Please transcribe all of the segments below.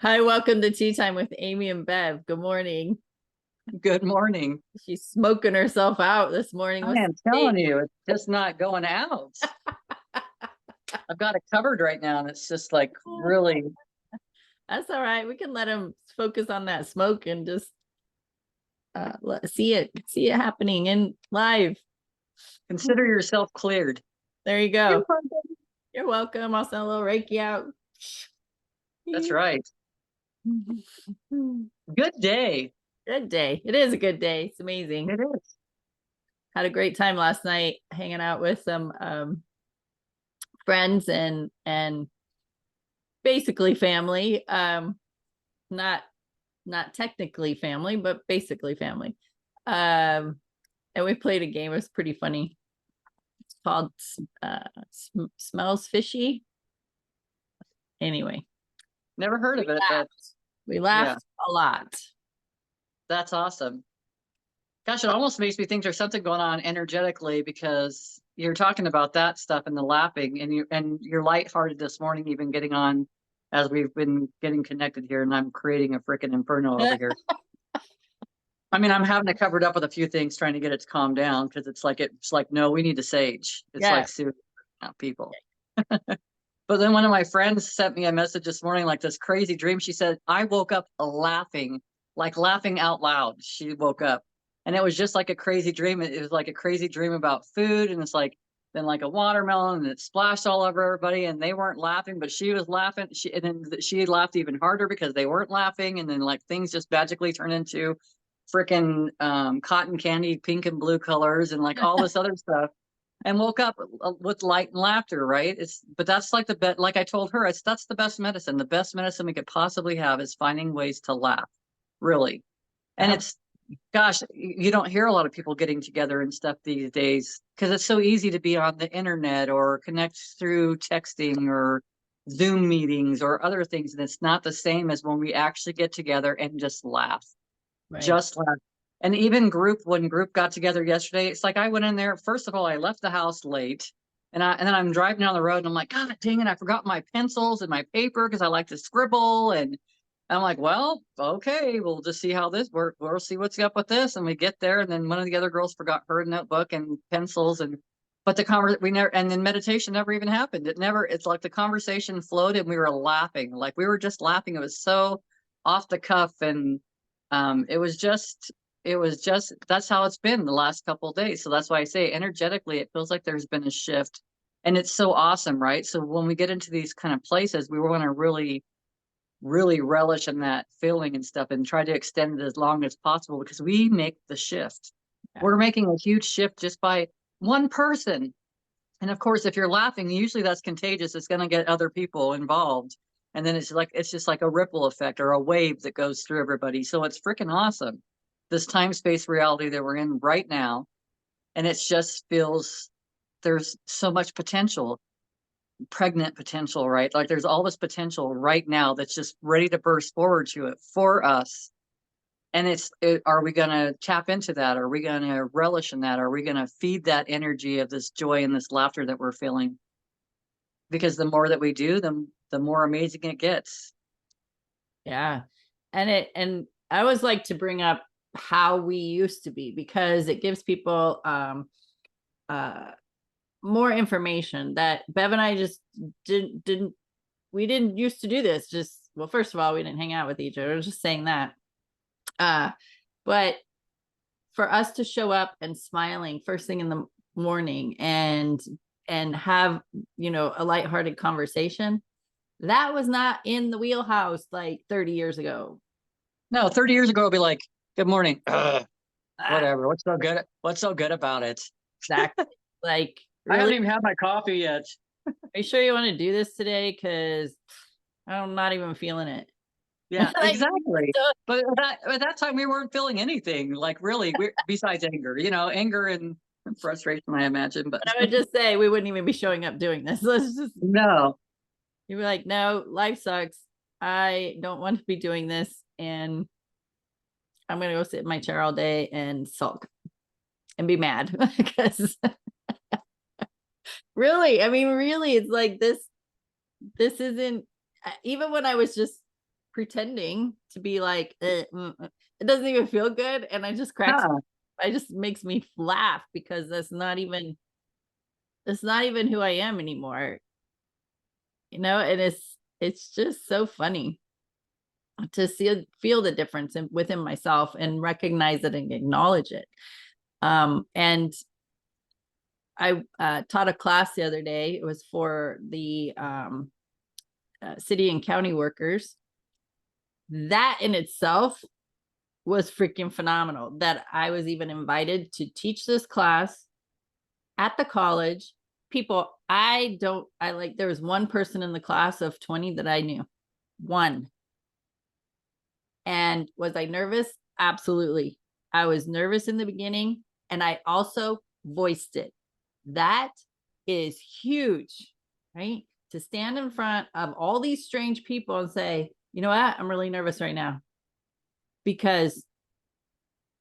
Hi, welcome to Tea Time with Amy and Bev. Good morning. Good morning. She's smoking herself out this morning. I am telling you, it's just not going out. I've got it covered right now, and it's just like really. That's all right. We can let him focus on that smoke and just see it happening in live. Consider yourself cleared. There you You're go. welcome. You're welcome. I'll send a little Reiki out. That's right. Good day. Good day. It is a good day. It's amazing. It is. Had a great time last night hanging out with some friends and basically family. Not technically family, but basically family. And we played a game. It was pretty funny. It's called Smells Fishy. Anyway, Never heard of it, but we laughed a lot. That's awesome. Gosh, it almost makes me think there's something going on energetically because you're talking about that stuff and the laughing, and you're lighthearted this morning, even getting on as we've been getting connected here, and I'm creating a freaking inferno over here. I mean, I'm having it covered up with a few things, trying to get it to calm down because it's like, no, we need to sage. It's like serious people. But then one of my friends sent me a message this morning, like this crazy dream. She said, I woke up laughing, like laughing out loud. She woke up and it was just like a crazy dream. It was like a crazy dream about food. And it's like, then like a watermelon and it splashed all over everybody and they weren't laughing, but she was laughing. And then she laughed even harder because they weren't laughing. And then like things just magically turned into freaking cotton candy, pink and blue colors and like all this other stuff. And woke up with light and laughter, right? But that's like like I told her, that's the best medicine. The best medicine we could possibly have is finding ways to laugh, really. And gosh, you don't hear a lot of people getting together and stuff these days because it's so easy to be on the internet or connect through texting or Zoom meetings or other things. And it's not the same as when we actually get together and just laugh, just laugh. And even when group got together yesterday, it's like I went in there. First of all, I left the house late, and then I'm driving down the road, and I'm like, God dang it, I forgot my pencils and my paper because I like to scribble. And I'm like, well, okay, we'll just see how this works. We'll see what's up with this. And we get there, and then one of the other girls forgot her notebook and pencils, but and then meditation never even happened. It's like the conversation flowed, and we were laughing, like we were just laughing. It was so off the cuff, and it was just that's how it's been the last couple of days. So that's why I say energetically it feels like there's been a shift, and it's so awesome, right? So when we get into these kind of places, we want to really relish in that feeling and stuff and try to extend it as long as possible because we make the shift. We're making a huge shift just by one person. And of course, if you're laughing, usually that's contagious. It's going to get other people involved, and then it's just like a ripple effect or a wave that goes through everybody. So it's freaking awesome, this time space reality that we're in right now. And it just feels there's so much potential, pregnant potential, right? Like there's all this potential right now that's just ready to burst forward to it for us. And are we going to tap into that? Are we going to relish in that? Are we going to feed that energy of this joy and this laughter that we're feeling? Because the more that we do, the more amazing it gets. Yeah. And I always like to bring up how we used to be because it gives people more information that Bev and I just didn't used to do this. Just, well, first of all, we didn't hang out with each other. I was just saying that. But for us to show up and smiling first thing in the morning and have, a lighthearted conversation, that was not in the wheelhouse like 30 years ago. No, 30 years ago, it'll be like, good morning. Whatever. What's so good about it? Exactly. Like, really? I haven't even had my coffee yet. Are you sure you want to do this today? Because I'm not even feeling it. Yeah, exactly. But at that time, we weren't feeling anything like really besides anger, anger and frustration, I imagine. But I would just say we wouldn't even be showing up doing this. Let's just You'd be like, no, life sucks. I don't want to be doing this. And I'm going to go sit in my chair all day and sulk and be mad because really, it's like this isn't, even when I was just pretending to be like, it doesn't even feel good. And I just cracks, Yeah. it just makes me laugh because that's not even who I am anymore, and it's just so funny to feel the difference within myself and recognize it and acknowledge it. And I taught a class the other day. It was for the city and county workers. That in itself was freaking phenomenal, that I was even invited to teach this class at the college. People, there was one person in the class of 20 that I knew. One. And was I nervous? Absolutely. I was nervous in the beginning, and I also voiced it. That is huge, right? To stand in front of all these strange people and say, you know what? I'm really nervous right now because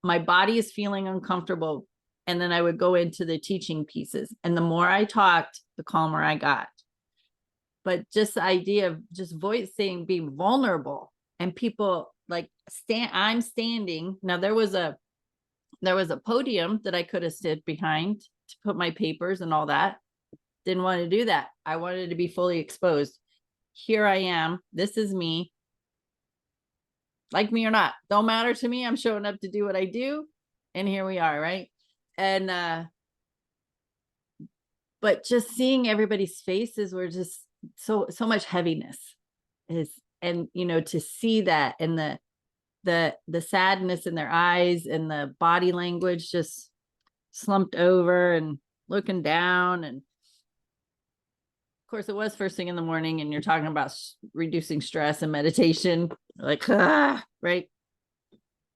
my body is feeling uncomfortable. And then I would go into the teaching pieces. And the more I talked, the calmer I got. But just the idea of just voicing, being vulnerable, and people like I'm standing. Now there was a podium that I could have stood behind to put my papers and all that. Didn't want to do that. I wanted to be fully exposed. Here I am. This is me. Like me or not, don't matter to me. I'm showing up to do what I do. And here we are, right? And but just seeing everybody's faces were just so much heaviness is, and to see that, and the sadness in their eyes and the body language just slumped over and looking down. And of course it was first thing in the morning, and you're talking about reducing stress and meditation, like, right?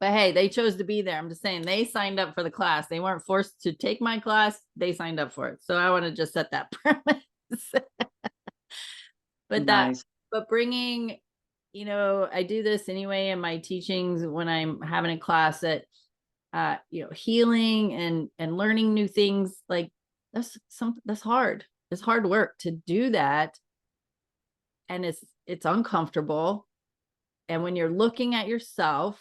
But hey, they chose to be there. I'm just saying, they signed up for the class. They weren't forced to take my class. They signed up for it. So I want to just set that premise. Nice. But bringing, I do this anyway in my teachings when I'm having a class that, healing and learning new things, like that's hard. It's hard work to do that. And it's uncomfortable. And when you're looking at yourself,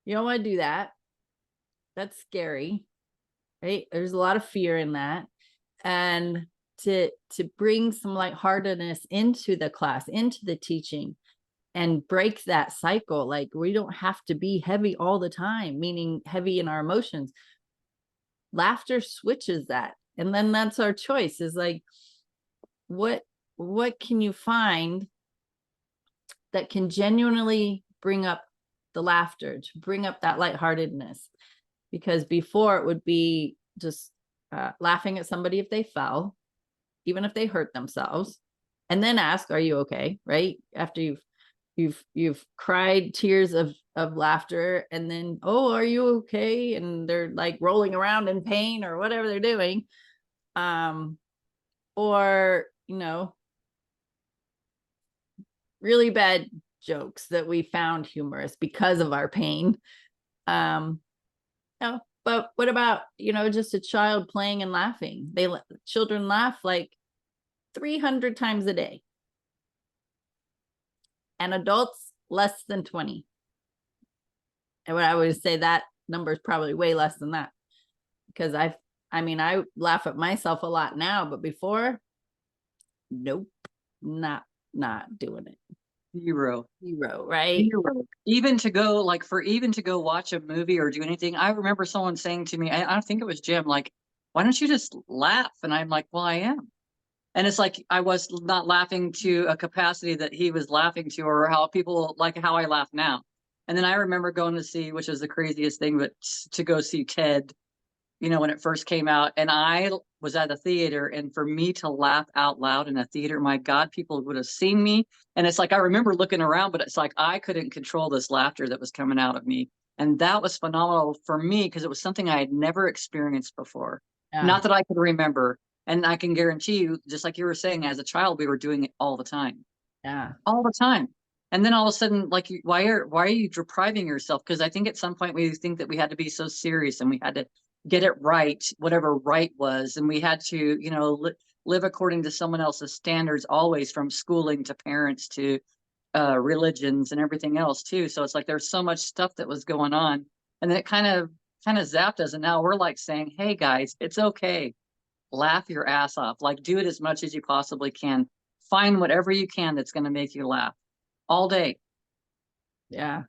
you don't want to do that. That's scary, right? There's a lot of fear in that. And to bring some lightheartedness into the class, into the teaching, and break that cycle. Like, we don't have to be heavy all the time, meaning heavy in our emotions. Laughter switches that. And then that's our choice, is like, what can you find that can genuinely bring up the laughter, to bring up that lightheartedness? Because before it would be just laughing at somebody if they fell, even if they hurt themselves, and then ask, are you okay? Right? After you've cried tears of laughter, and then, oh, are you okay? And they're like rolling around in pain or whatever they're doing. Or, really bad jokes that we found humorous because of our pain. No, but what about, just a child playing and laughing? Children laugh like 300 times a day, and adults less than 20. And what I would say, that number is probably way less than that, because I laugh at myself a lot now, but before, nope, not doing it. Zero, right? Zero. Even to go watch a movie or do anything. I remember someone saying to me, I think it was Jim, like, why don't you just laugh? And I'm like, well, I am. And it's like, I was not laughing to a capacity that he was laughing to, or how I laugh now. And then I remember going to see, which is the craziest thing, but to go see Ted, when it first came out, and I was at a theater, and for me to laugh out loud in a theater, my God, people would have seen me. And it's like, I remember looking around, but it's like, I couldn't control this laughter that was coming out of me. And that was phenomenal for me, because it was something I had never experienced before. Yeah. Not that I could remember. And I can guarantee you, just like you were saying, as a child, we were doing it all the time. Yeah. All the time. And then all of a sudden, like, why are you depriving yourself? Because I think at some point we think that we had to be so serious, and we had to get it right, whatever right was. And we had to, live according to someone else's standards, always, from schooling to parents to religions and everything else too. So it's like there's so much stuff that was going on, and then it kind of zapped us, and now we're like saying, hey guys, it's okay, laugh your ass off, like do it as much as you possibly can, find whatever you can that's going to make you laugh all day. Yeah.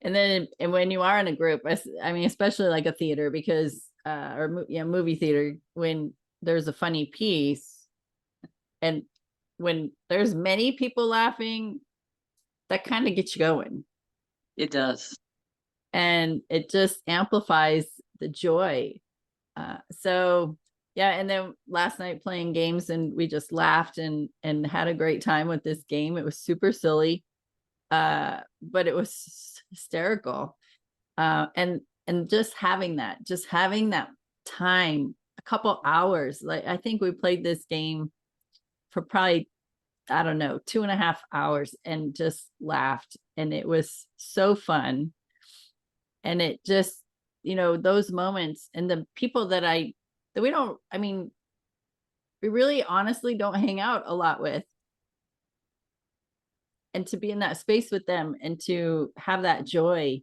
And then, and when you are in a group, I mean, especially like a theater, because, yeah, movie theater, when there's a funny piece and when there's many people laughing, that kind of gets you going. It does. And it just amplifies the joy. So yeah, and then last night playing games, and we just laughed and had a great time with this game. It was super silly, but it was hysterical. And just having that time, a couple hours. Like, I think we played this game for probably, I don't know, 2.5 hours, and just laughed, and it was so fun. And it just, those moments, and the people that we don't, I mean, we really honestly don't hang out a lot with, and to be in that space with them and to have that joy,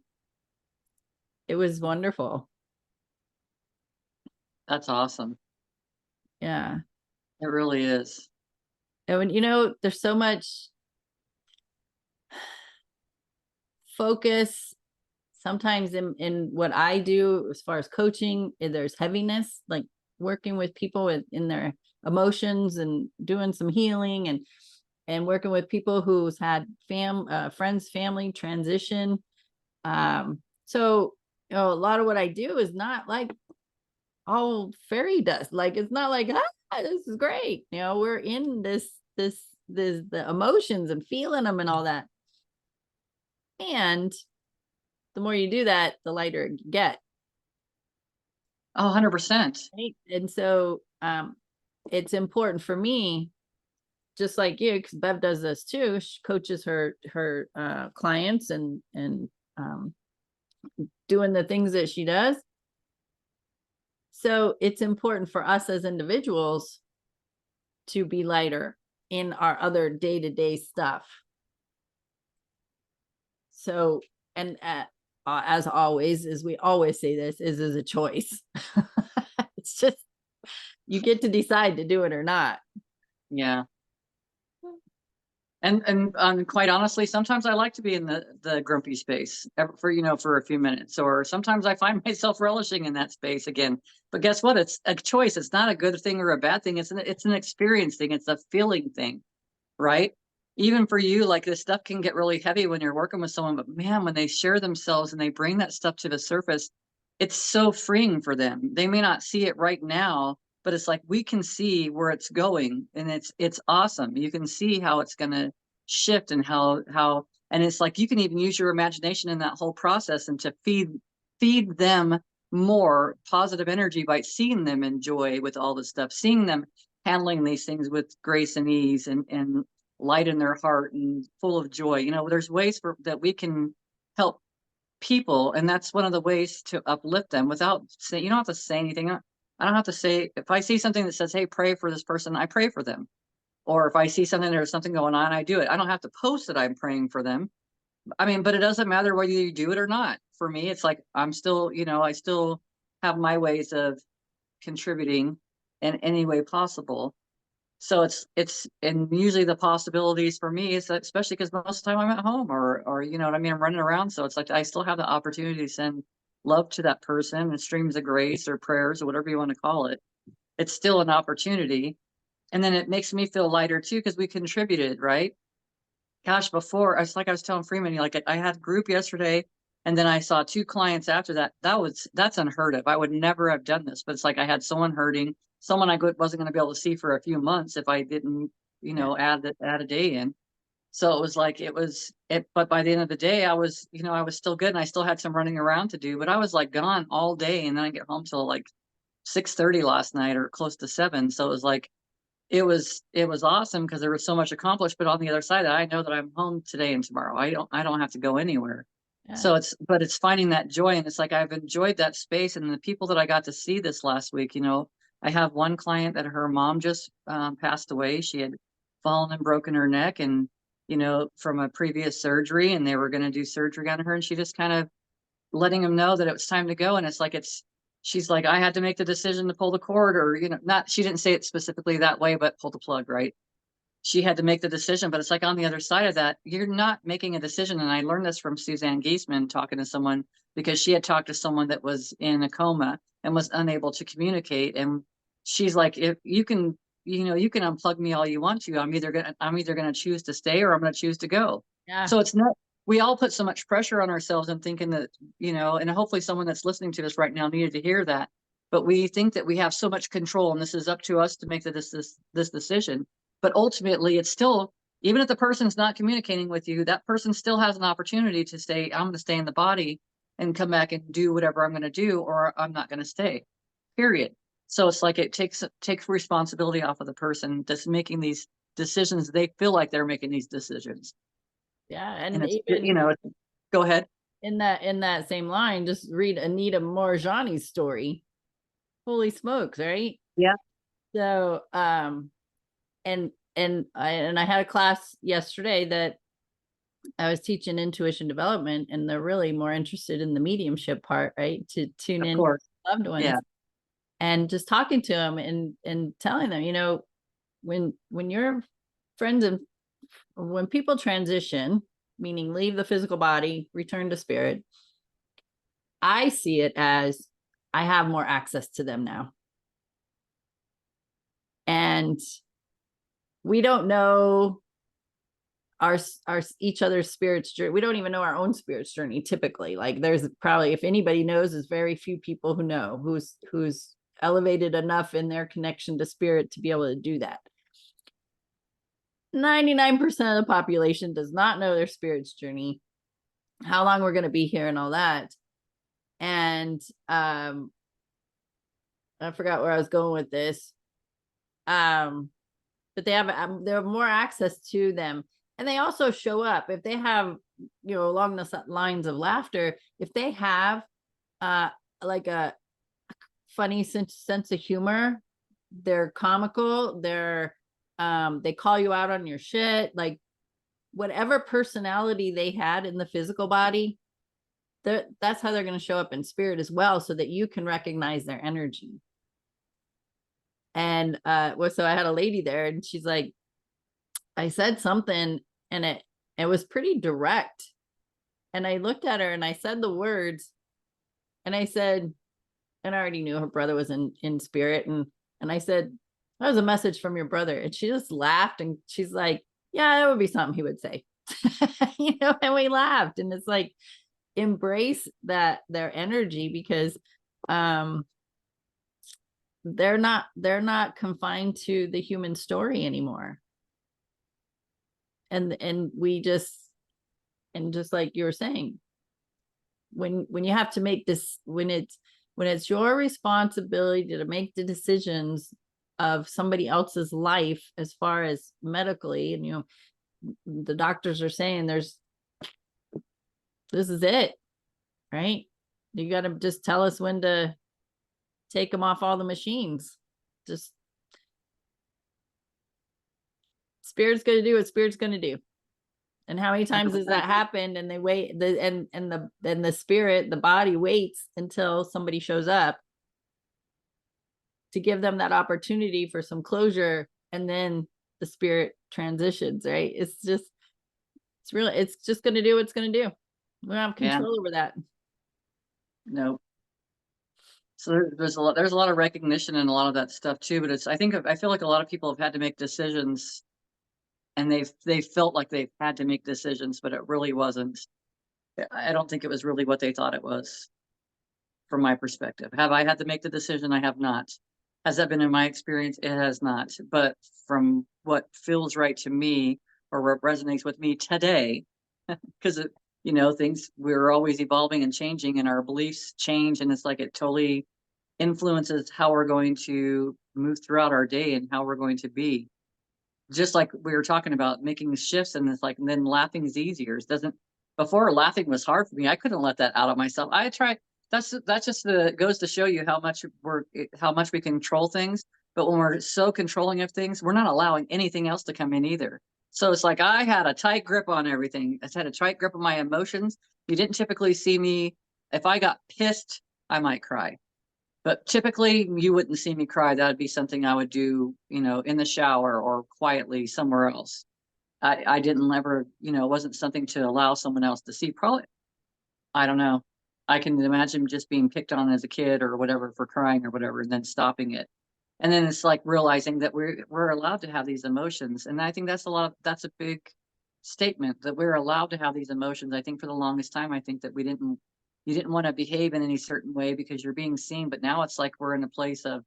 it was wonderful. That's awesome. Yeah. It really is. And when, there's so much focus sometimes in what I do as far as coaching. There's heaviness, like working with people in their emotions and doing some healing, and working with people who's had friends, family transition. So, a lot of what I do is not like all fairy dust. Like, it's not like, this is great. We're in the emotions and feeling them and all that. And the more you do that, the lighter it get. Oh, 100%. Right? And so, it's important for me, just like you, because Bev does this too. She coaches her clients and doing the things that she does. So it's important for us as individuals to be lighter in our other day-to-day stuff. So, and as always, as we always say, this is a choice. It's just, you get to decide to do it or not. Yeah. And quite honestly, sometimes I like to be in the grumpy space for a few minutes, or sometimes I find myself relishing in that space again. But guess what? It's a choice. It's not a good thing or a bad thing. It's an experience thing. It's a feeling thing, right? Even for you, like, this stuff can get really heavy when you're working with someone, but man, when they share themselves and they bring that stuff to the surface, it's so freeing for them. They may not see it right now, but it's like we can see where it's going, and it's awesome. You can see how it's going to shift, and how and it's like you can even use your imagination in that whole process, and to feed them more positive energy by seeing them enjoy with all this stuff, seeing them handling these things with grace and ease, and light in their heart and full of joy. There's ways that we can help people, and that's one of the ways to uplift them without saying. You don't have to say anything. I don't have to say. If I see something that says, hey, pray for this person, I pray for them. Or if I see something, there's something going on, I do it. I don't have to post that I'm praying for them. I mean, but it doesn't matter whether you do it or not. For me, it's like I'm still, I still have my ways of contributing in any way possible. So and usually the possibilities for me is that, especially because most of the time I'm at home, or you know what I mean, I'm running around. So it's like I still have the opportunity to send love to that person, and streams of grace or prayers or whatever you want to call it. It's still an opportunity. And then it makes me feel lighter too, because we contributed, right? Gosh, before, I was telling Freeman, like, I had a group yesterday, and then I saw two clients after that. That's unheard of. I would never have done this, but it's like I had someone hurting, someone I wasn't going to be able to see for a few months if I didn't, add a day in. So it was like but by the end of the day, I was still good, and I still had some running around to do, but I was like gone all day, and then I get home till like 6:30 last night, or close to 7. So it was like it was awesome because there was so much accomplished. But on the other side, I know that I'm home today and tomorrow. I don't have to go anywhere. Yeah. So it's finding that joy, and it's like I've enjoyed that space, and the people that I got to see this last week. I have one client that her mom just passed away. She had fallen and broken her neck, and from a previous surgery, and they were going to do surgery on her, and she just kind of letting them know that it was time to go. And she's like, I had to make the decision to pull the cord, or, not, she didn't say it specifically that way, but pull the plug, right? She had to make the decision, but it's like on the other side of that, you're not making a decision. And I learned this from Suzanne Giesman, talking to someone, because she had talked to someone that was in a coma and was unable to communicate. And she's like, if you can, you can unplug me all you want to. I'm either gonna choose to stay, or I'm gonna choose to go. Yeah. So it's not, we all put so much pressure on ourselves and thinking that, and hopefully someone that's listening to this right now needed to hear that. But we think that we have so much control, and this is up to us to make this decision. But ultimately, it's still, even if the person's not communicating with you, that person still has an opportunity to say, I'm going to stay in the body and come back and do whatever I'm going to do, or I'm not going to stay, period. So it's like it takes responsibility off of the person that's making these decisions. They feel like they're making these decisions. Yeah. And And it's, even go ahead. in that same line, just read Anita Morjani's story. Holy smokes, right? Yeah. So and I had a class yesterday that I was teaching intuition development, and they're really more interested in the mediumship part, right? To tune Of in course. loved ones. Yeah. And just talking to them and telling them, when your friends and when people transition, meaning leave the physical body, return to spirit, I see it as I have more access to them now. And we don't know our each other's spirits journey. We don't even know our own spirit's journey typically. Like, there's probably, if anybody knows, there's very few people who know who's elevated enough in their connection to spirit to be able to do that. 99% of the population does not know their spirit's journey, how long we're going to be here, and all that. And I forgot where I was going with this. But they have more access to them, and they also show up if they have, along the lines of laughter. If they have like a funny sense of humor, they're comical, they call you out on your shit, like whatever personality they had in the physical body, that's how they're going to show up in spirit as well, so that you can recognize their energy. And so I had a lady there, and she's like, I said something, and it was pretty direct. And I looked at her and I said the words, and I said, and I already knew her brother was in spirit. And I said, that was a message from your brother. And she just laughed, and she's like, yeah, that would be something he would say. And we laughed. And it's like, embrace their energy, because they're not confined to the human story anymore. And we just like you were saying, when you have to make this, when it's your responsibility to make the decisions of somebody else's life, as far as medically, and the doctors are saying this is it, right? You got to just tell us when to take them off all the machines. Just, spirit's going to do what spirit's going to do. And how many times has that happened? And they wait, and the spirit, the body, waits until somebody shows up to give them that opportunity for some closure, and then the spirit transitions, right? It's just going to do what it's going to do. We don't have control over that. No. So there's a lot of recognition and a lot of that stuff too. But I feel like a lot of people have had to make decisions, and they felt like they've had to make decisions, but it really wasn't. I don't think it was really what they thought it was, from my perspective. Have I had to make the decision? I have not. Has that been in my experience? It has not. But from what feels right to me, or what resonates with me today, because things, we're always evolving and changing, and our beliefs change, and it's like it totally influences how we're going to move throughout our day and how we're going to be. Just like we were talking about making shifts, and it's like, and then laughing is easier. Before, laughing was hard for me. I couldn't let that out of myself. I tried. That's just goes to show you how much we control things. But when we're so controlling of things, we're not allowing anything else to come in either. So it's like I had a tight grip on everything. I had a tight grip on my emotions. You didn't typically see me. If I got pissed, I might cry. But typically you wouldn't see me cry. That would be something I would do, in the shower or quietly somewhere else. I didn't ever, it wasn't something to allow someone else to see. Probably, I don't know. I can imagine just being picked on as a kid or whatever for crying or whatever, and then stopping it. And then it's like realizing that we're allowed to have these emotions. And I think that's a big statement that we're allowed to have these emotions. I think for the longest time, I think that you didn't want to behave in any certain way because you're being seen. But now it's like we're in a place of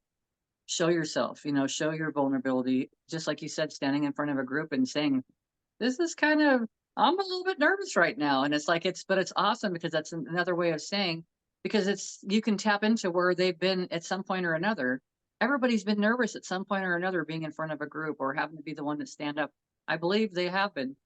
show yourself, show your vulnerability. Just like you said, standing in front of a group and saying, this is kind of, I'm a little bit nervous right now. And it's like, but it's awesome because that's another way of saying, because you can tap into where they've been at some point or another. Everybody's been nervous at some point or another being in front of a group or having to be the one to stand up. I believe they have been.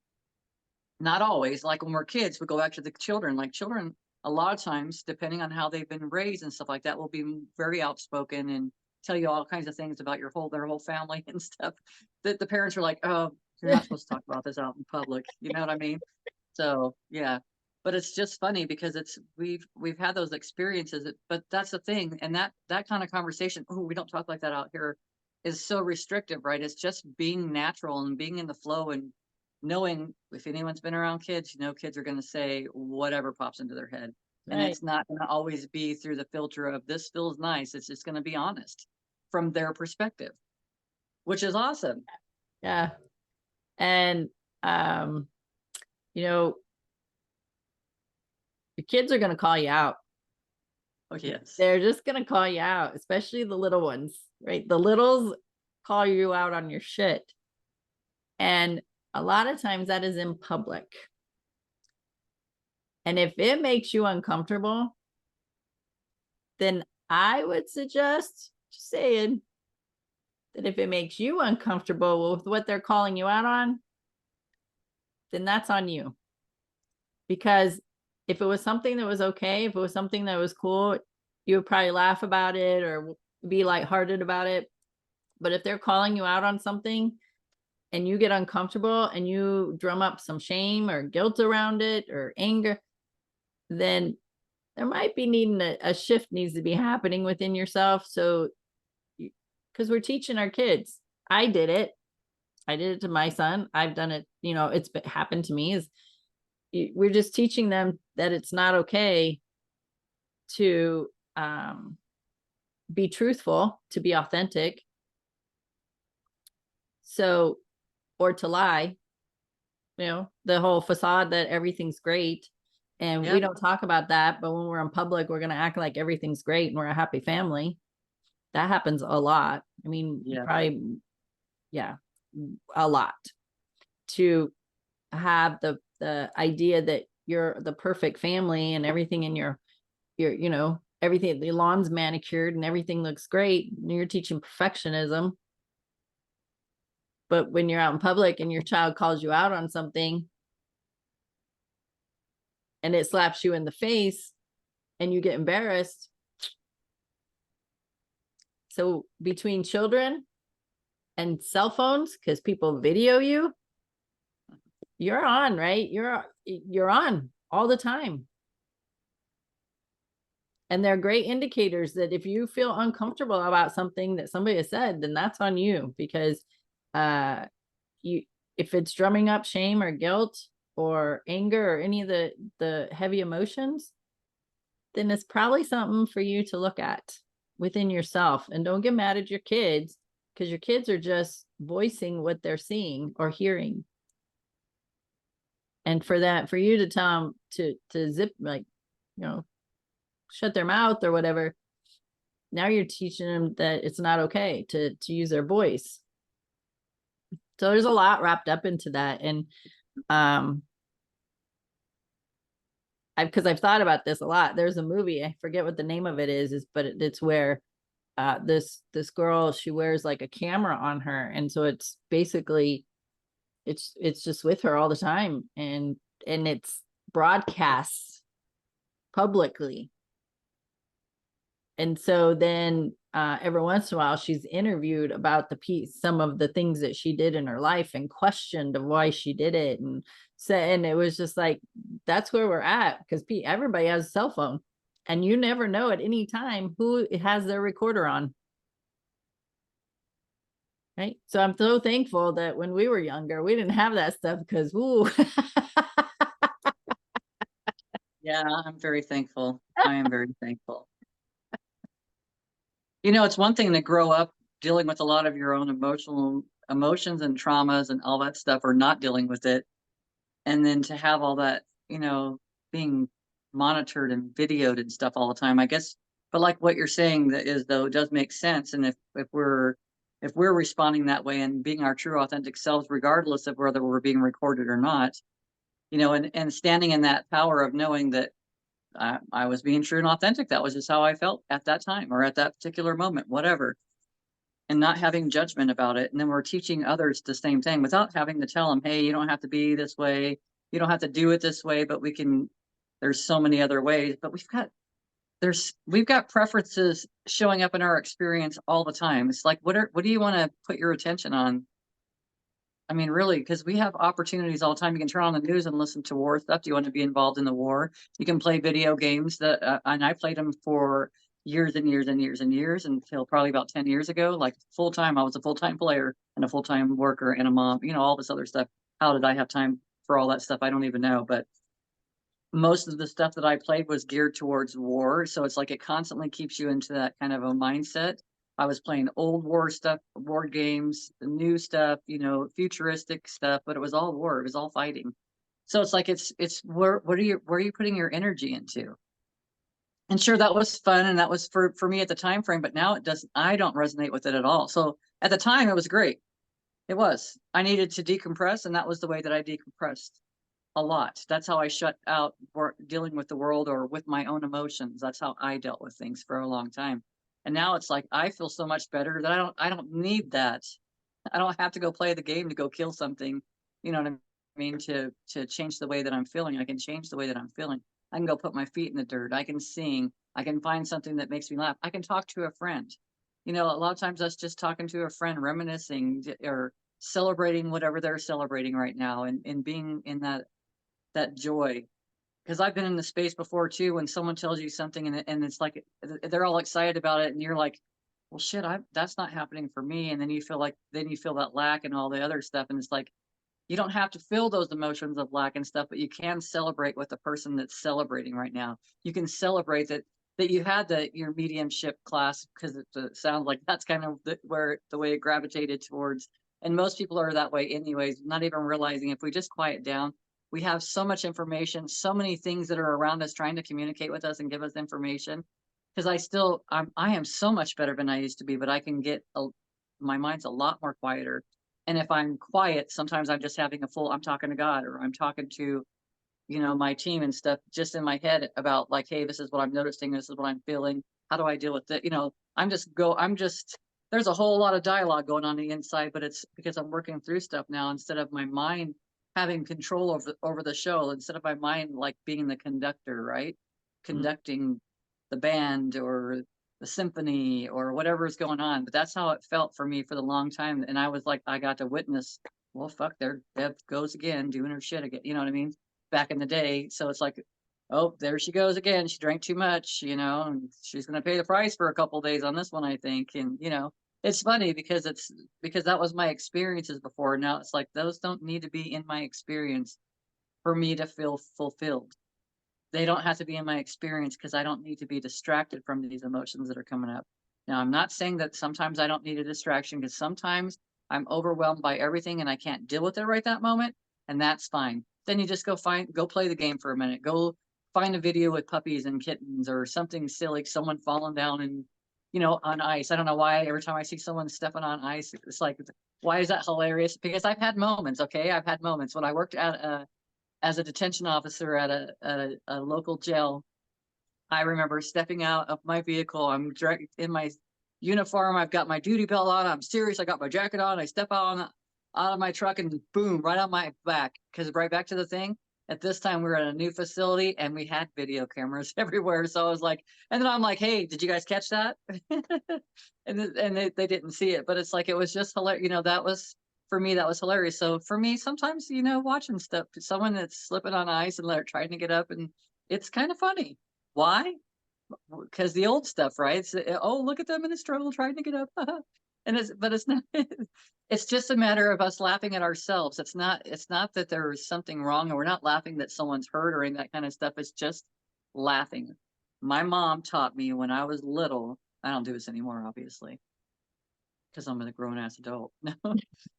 Not always. Like when we're kids, we go back to the children. Like children, a lot of times, depending on how they've been raised and stuff like that, will be very outspoken and tell you all kinds of things about their whole family and stuff. That the parents are like, oh, you're not supposed to talk about this out in public. You know what I mean? So yeah. But it's just funny because we've had those experiences, but that's the thing. And that kind of conversation, oh, we don't talk like that out here, is so restrictive, right? It's just being natural and being in the flow and knowing if anyone's been around kids, kids are going to say whatever pops into their head. And Right. it's not going to always be through the filter of this feels nice. It's just going to be honest from their perspective, which is awesome. Yeah. And, you know, your kids are going to call you out. Oh, yes. They're just going to call you out, especially the little ones, right? The littles call you out on your shit. And a lot of times that is in public. And if it makes you uncomfortable, then I would suggest, just saying, that if it makes you uncomfortable with what they're calling you out on, then that's on you. Because if it was something that was okay, if it was something that was cool, you would probably laugh about it or be lighthearted about it. But if they're calling you out on something and you get uncomfortable and you drum up some shame or guilt around it or anger, then there might be needing a shift needs to be happening within yourself. So, because we're teaching our kids, I did it to my son. I've done it, it's happened to me. Is we're just teaching them that it's not okay to be truthful, to be authentic. So, or to lie, the whole facade that everything's great. And we don't talk about that. But when we're in public, we're going to act like everything's great and we're a happy family. That happens a lot. I mean, probably, a lot. To have the idea that you're the perfect family and everything in your everything, the lawn's manicured and everything looks great. You're teaching perfectionism. But when you're out in public and your child calls you out on something and it slaps you in the face and you get embarrassed. So between children and cell phones, because people video you, you're on, right? You're on all the time. And they're great indicators that if you feel uncomfortable about something that somebody has said, then that's on you, because if it's drumming up shame or guilt or anger or any of the heavy emotions, then it's probably something for you to look at within yourself. And don't get mad at your kids, because your kids are just voicing what they're seeing or hearing. And for you to tell them to zip, like, shut their mouth or whatever, now you're teaching them that it's not okay to use their voice. So there's a lot wrapped up into that. And I've thought about this a lot. There's a movie, I forget what the name of it is, but it's where this girl, she wears like a camera on her, and so it's basically it's just with her all the time, and it's broadcasts publicly. And so then every once in a while she's interviewed about the piece, some of the things that she did in her life, and questioned of why she did it. And so, and it was just like, that's where we're at, because everybody has a cell phone, and you never know at any time who has their recorder on. Right. So I'm so thankful that when we were younger, we didn't have that stuff, because ooh. Yeah, I'm very thankful. I am very thankful. You know, it's one thing to grow up dealing with a lot of your own emotions and traumas and all that stuff, or not dealing with it. And then to have all that, you know, being monitored and videoed and stuff all the time, I guess. But like what you're saying, that is, though, it does make sense. And if we're responding that way and being our true authentic selves, regardless of whether we're being recorded or not, you know, and standing in that power of knowing that I was being true and authentic. That was just how I felt at that time or at that particular moment, whatever, and not having judgment about it. And then we're teaching others the same thing without having to tell them, hey, you don't have to be this way. You don't have to do it this way, but we can, there's so many other ways, but we've got preferences showing up in our experience all the time. It's like, what do you want to put your attention on? I mean, really, because we have opportunities all the time. You can turn on the news and listen to war stuff. Do you want to be involved in the war? You can play video games and I played them for years and years and years and years until probably about 10 years ago. Like full time, I was a full time player and a full time worker and a mom, you know, all this other stuff. How did I have time for all that stuff? I don't even know. But most of the stuff that I played was geared towards war. So it's like it constantly keeps you into that kind of a mindset. I was playing old war stuff, war games, new stuff, you know, futuristic stuff, but it was all war. It was all fighting. So it's like it's where are you putting your energy into? And sure, that was fun and that was for me at the time frame, but now it doesn't, I don't resonate with it at all. So at the time it was great. It was. I needed to decompress, and that was the way that I decompressed a lot. That's how I shut out dealing with the world or with my own emotions. That's how I dealt with things for a long time. And now it's like I feel so much better that I don't need that. I don't have to go play the game to go kill something. You know what I mean? To change the way that I'm feeling. I can change the way that I'm feeling. I can go put my feet in the dirt. I can sing. I can find something that makes me laugh. I can talk to a friend. You know, a lot of times us just talking to a friend, reminiscing or celebrating whatever they're celebrating right now, and being in that joy. Because I've been in the space before too, when someone tells you something and it's like they're all excited about it, and you're like, well, shit, that's not happening for me. And then you feel like, then you feel that lack and all the other stuff. And it's like, you don't have to feel those emotions of lack and stuff, but you can celebrate with the person that's celebrating right now. You can celebrate that you had your mediumship class, because it sounds like that's kind of where the way it gravitated towards. And most people are that way anyways, not even realizing if we just quiet down, we have so much information, so many things that are around us trying to communicate with us and give us information. Because I am so much better than I used to be, but I can get my mind's a lot more quieter. And if I'm quiet, sometimes I'm just having I'm talking to God, or I'm talking to, you know, my team and stuff just in my head about like, hey, this is what I'm noticing. This is what I'm feeling. How do I deal with it? You know, there's a whole lot of dialogue going on the inside, but it's because I'm working through stuff now instead of my mind having control over the show, instead of my mind like being the conductor, right? Conducting the band or the symphony or whatever is going on. But that's how it felt for me for the long time. And I was like, I got to witness, well, fuck, there Deb goes again, doing her shit again. You know what I mean? Back in the day. So it's like, oh, there she goes again. She drank too much, you know, and she's going to pay the price for a couple of days on this one, I think. And, you know, it's funny because that was my experiences before. Now it's like, those don't need to be in my experience for me to feel fulfilled. They don't have to be in my experience because I don't need to be distracted from these emotions that are coming up. Now, I'm not saying that sometimes I don't need a distraction, because sometimes I'm overwhelmed by everything and I can't deal with it right that moment. And that's fine. Then you just go play the game for a minute. Go find a video with puppies and kittens or something silly, someone falling down and, you know, on ice. I don't know why every time I see someone stepping on ice, it's like, why is that hilarious? Because I've had moments. Okay. I've had moments when I worked as a detention officer at a local jail. I remember stepping out of my vehicle. I'm in my uniform. I've got my duty belt on. I'm serious. I got my jacket on. I step out of my truck and boom, right on my back. Because right back to the thing, At this time, we were in a new facility and we had video cameras everywhere. So I was like, and then I'm like, hey, did you guys catch that? And they didn't see it, but it's like, it was just hilarious. You know, that was, for me, that was hilarious. So for me, sometimes, you know, watching stuff, someone that's slipping on ice and they're trying to get up, and it's kind of funny. Why? Because the old stuff, right? Oh, look at them in the struggle trying to get up. And but it's not, it's just a matter of us laughing at ourselves. It's not that there's something wrong, and we're not laughing that someone's hurt or any that kind of stuff. It's just laughing. My mom taught me when I was little. I don't do this anymore, obviously, because I'm a grown ass adult.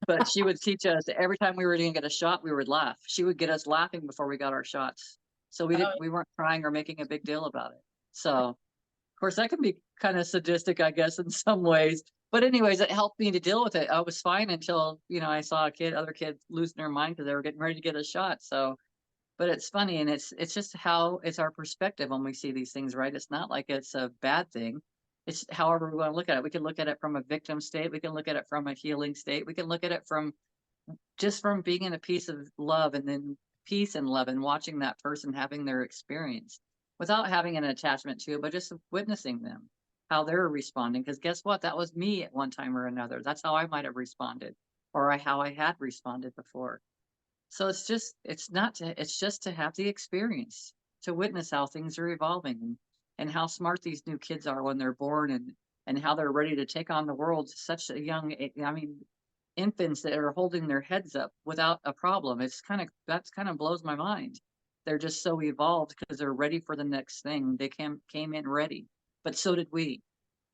But she would teach us every time we were going to get a shot, we would laugh. She would get us laughing before we got our shots. So we weren't crying or making a big deal about it. So of course that can be kind of sadistic, I guess, in some ways. But anyways, it helped me to deal with it. I was fine until, you know, I saw other kids losing their mind because they were getting ready to get a shot. So, but it's funny, and it's just how it's our perspective when we see these things, right? It's not like it's a bad thing. It's however we want to look at it. We can look at it from a victim state. We can look at it from a healing state. We can look at it from just from being in a piece of love, and then peace and love, and watching that person having their experience without having an attachment to it, but just witnessing them, how they're responding. Because guess what? That was me at one time or another. That's how I might have responded, or how I had responded before. So it's just to have the experience, to witness how things are evolving, and how smart these new kids are when they're born, and how they're ready to take on the world at such a young I mean, infants that are holding their heads up without a problem. That's kind of blows my mind. They're just so evolved because they're ready for the next thing. They came in ready, but so did we.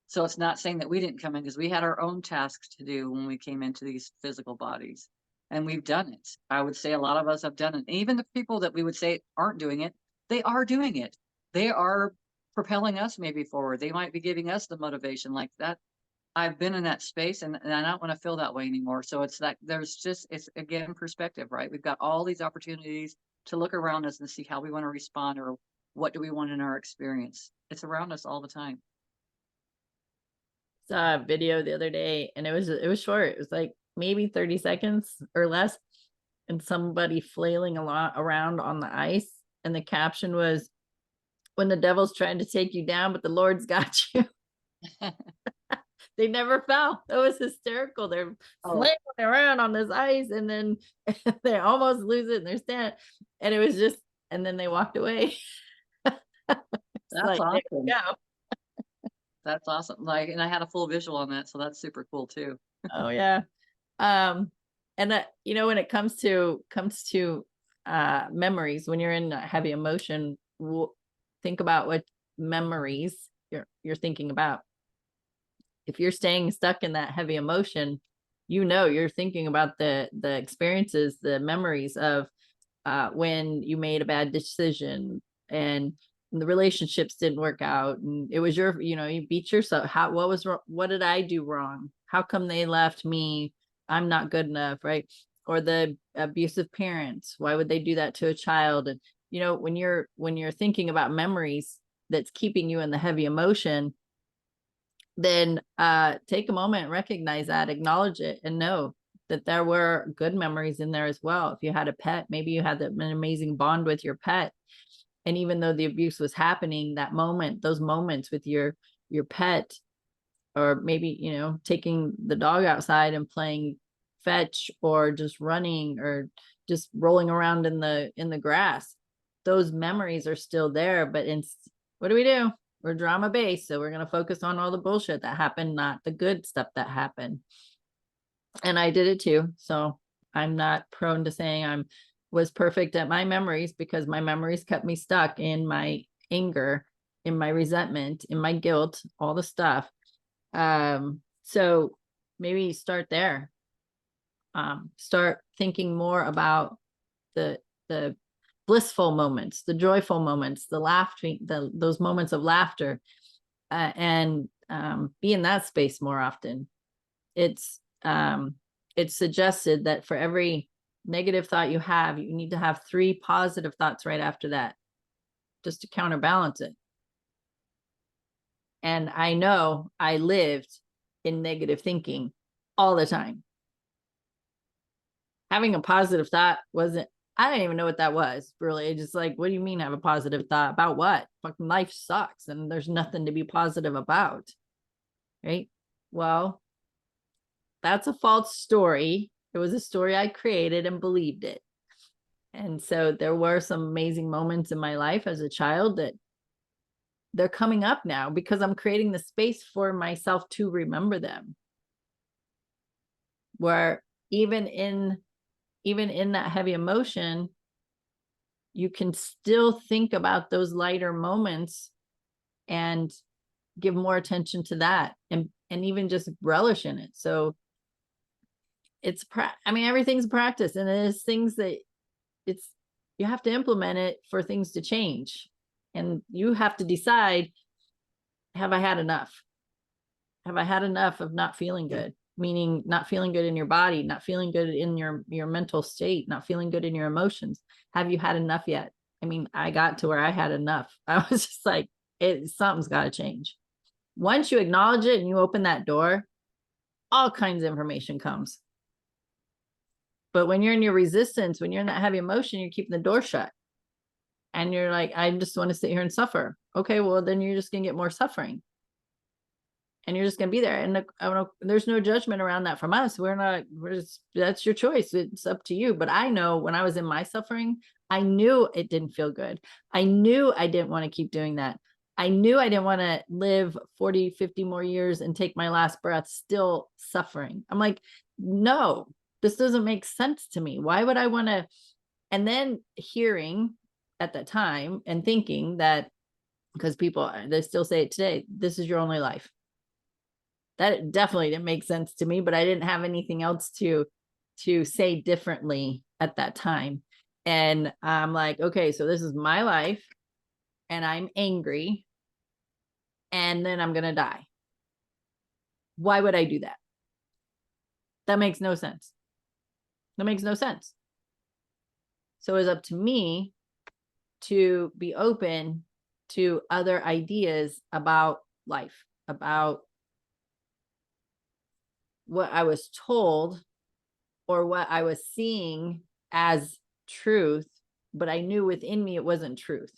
So it's not saying that we didn't come in, because we had our own tasks to do when we came into these physical bodies, and we've done it. I would say a lot of us have done it. Even the people that we would say aren't doing it, they are doing it. They are propelling us maybe forward. They might be giving us the motivation like that. I've been in that space, and I don't want to feel that way anymore. So it's that it's again perspective, right? We've got all these opportunities to look around us and see how we want to respond, or what do we want in our experience. It's around us all the time. Saw a video the other day, and it was short. It was like maybe 30 seconds or less, and somebody flailing a lot around on the ice, and the caption was, "When the devil's trying to take you down, but the Lord's got you." They never fell. It was hysterical. They're flailing around on this ice, and then they almost lose it, and they're standing, and it was just, and then they walked away. That's like, awesome. yeah. That's awesome. Like, and I had a full visual on that, so that's super cool too. Oh yeah. And that, you know, when it comes to memories, when you're in heavy emotion, think about what memories you're thinking about. If you're staying stuck in that heavy emotion, you know, you're thinking about the experiences, the memories of when you made a bad decision, and the relationships didn't work out, and it was your, you know, you beat yourself. What was wrong? What did I do wrong? How come they left me? I'm not good enough, right? Or the abusive parents, why would they do that to a child? And, you know, when you're thinking about memories that's keeping you in the heavy emotion, then take a moment, recognize that, acknowledge it, and know that there were good memories in there as well. If you had a pet, maybe you had an amazing bond with your pet, and even though the abuse was happening, that moment, those moments with your pet, or maybe, you know, taking the dog outside and playing fetch, or just running, or just rolling around in the grass, those memories are still there. But what do? We're drama based, so we're going to focus on all the bullshit that happened, not the good stuff that happened. And I did it too, so I'm not prone to saying I was perfect at my memories, because my memories kept me stuck in my anger, in my resentment, in my guilt, all the stuff. So maybe start there. Start thinking more about the blissful moments, the joyful moments, the laughing, those moments of laughter, and be in that space more often. It's suggested that for every negative thought you have, you need to have 3 positive thoughts right after that, just to counterbalance it. And I know I lived in negative thinking all the time. Having a positive thought wasn't, I didn't even know what that was, really. Just like, what do you mean have a positive thought about what? Fucking life sucks and there's nothing to be positive about. Right? Well, that's a false story. It was a story I created and believed it. And so there were some amazing moments in my life as a child that they're coming up now because I'm creating the space for myself to remember them. Where even in that heavy emotion, you can still think about those lighter moments and give more attention to that and even just relish in it. So it's everything's practice, and it is things that you have to implement it for things to change. And you have to decide, have I had enough? Have I had enough of not feeling good? Meaning not feeling good in your body, not feeling good in your mental state, not feeling good in your emotions. Have you had enough yet? I mean, I got to where I had enough. I was just like, something's got to change. Once you acknowledge it and you open that door, all kinds of information comes. But when you're in your resistance, when you're in that heavy emotion, you're keeping the door shut. And you're like, I just want to sit here and suffer. Okay, well, then you're just going to get more suffering. And you're just going to be there. And there's no judgment around that from us. That's your choice. It's up to you. But I know when I was in my suffering, I knew it didn't feel good. I knew I didn't want to keep doing that. I knew I didn't want to live 40, 50 more years and take my last breath still suffering. I'm like, no, this doesn't make sense to me. Why would I want to? And then hearing at that time and thinking that, because people, they still say it today, this is your only life. That definitely didn't make sense to me, but I didn't have anything else to say differently at that time. And I'm like, okay, so this is my life and I'm angry and then I'm going to die. Why would I do that? That makes no sense. That makes no sense. So it's up to me to be open to other ideas about life, about what I was told or what I was seeing as truth, but I knew within me it wasn't truth.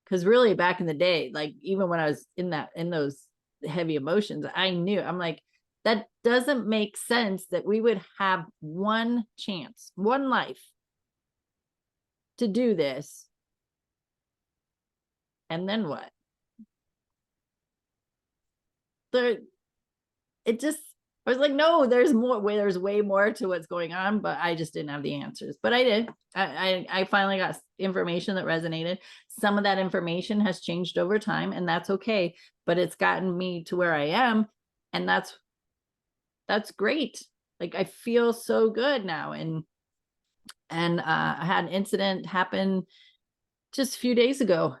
Because really back in the day, like even when I was in those heavy emotions, I knew, I'm like, that doesn't make sense that we would have one chance, one life to do this. And then what? I was like, no, there's more. There's way more to what's going on, but I just didn't have the answers. But I did. I finally got information that resonated. Some of that information has changed over time, and that's okay. But it's gotten me to where I am, and that's great. Like I feel so good now. And I had an incident happen just a few days ago.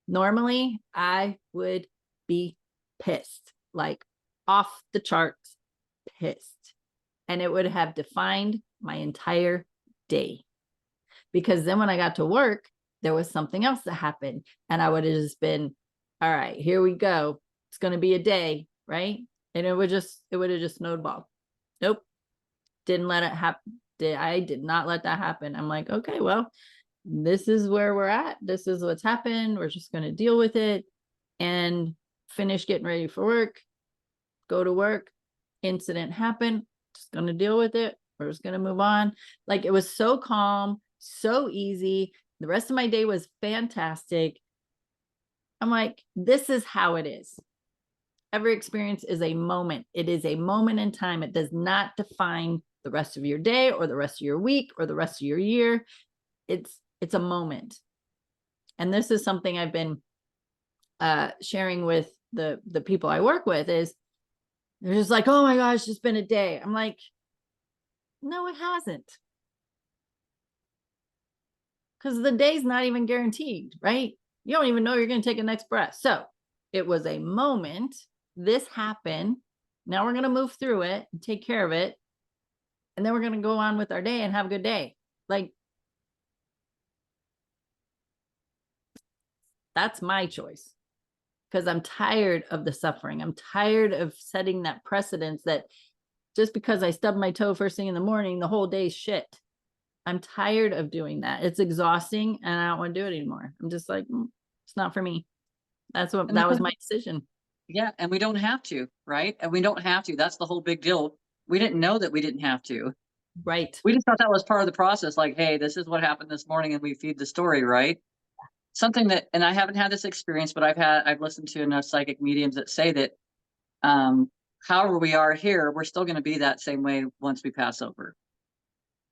Normally, I would be pissed, like off the charts pissed. And it would have defined my entire day. Because then when I got to work, there was something else that happened. And I would have just been, all right, here we go. It's going to be a day, right? And it would have just snowballed. Nope. Didn't let it happen. I did not let that happen. I'm like, okay, well, this is where we're at. This is what's happened. We're just going to deal with it and finish getting ready for work, go to work. Incident happened. Just going to deal with it. We're just going to move on. Like it was so calm, so easy. The rest of my day was fantastic. I'm like, this is how it is. Every experience is a moment. It is a moment in time. It does not define the rest of your day or the rest of your week or the rest of your year. It's a moment. And this is something I've been sharing with the people I work with is they're just like, oh my gosh, it's been a day. I'm like, no, it hasn't. Because the day's not even guaranteed, right? You don't even know you're going to take a next breath. So it was a moment. This happened. Now we're going to move through it and take care of it. And then we're going to go on with our day and have a good day. Like, that's my choice. Because I'm tired of the suffering. I'm tired of setting that precedence that just because I stubbed my toe first thing in the morning, the whole day's shit. I'm tired of doing that. It's exhausting and I don't want to do it anymore. I'm just like, it's not for me. That was my decision. Yeah, and we don't have to, right? And we don't have to. That's the whole big deal. We didn't know that we didn't have to. Right. We just thought that was part of the process. Like, hey, this is what happened this morning, and we feed the story, right? Something that, and I haven't had this experience, but I've listened to enough psychic mediums that say that, however we are here, we're still going to be that same way once we pass over.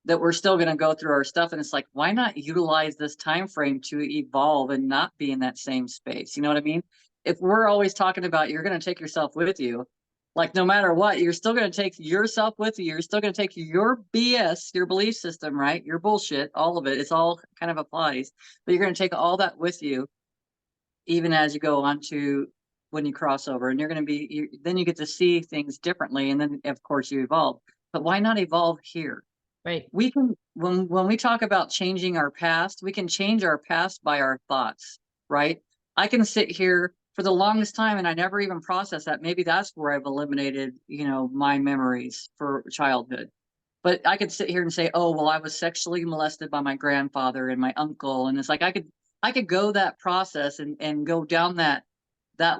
That we're still going to go through our stuff, and it's like, why not utilize this time frame to evolve and not be in that same space? You know what I mean? If we're always talking about you're going to take yourself with you, like no matter what, you're still going to take yourself with you. You're still going to take your BS, your belief system, right? Your bullshit, all of it. It's all kind of applies, but you're going to take all that with you, even as you go on to when you cross over, and you're going to be, then you get to see things differently, and then of course you evolve. But why not evolve here? Right. We can, when we talk about changing our past, we can change our past by our thoughts, right? I can sit here for the longest time and I never even process that. Maybe that's where I've eliminated, my memories for childhood. But I could sit here and say, oh, well, I was sexually molested by my grandfather and my uncle. And it's like I could go that process and go down that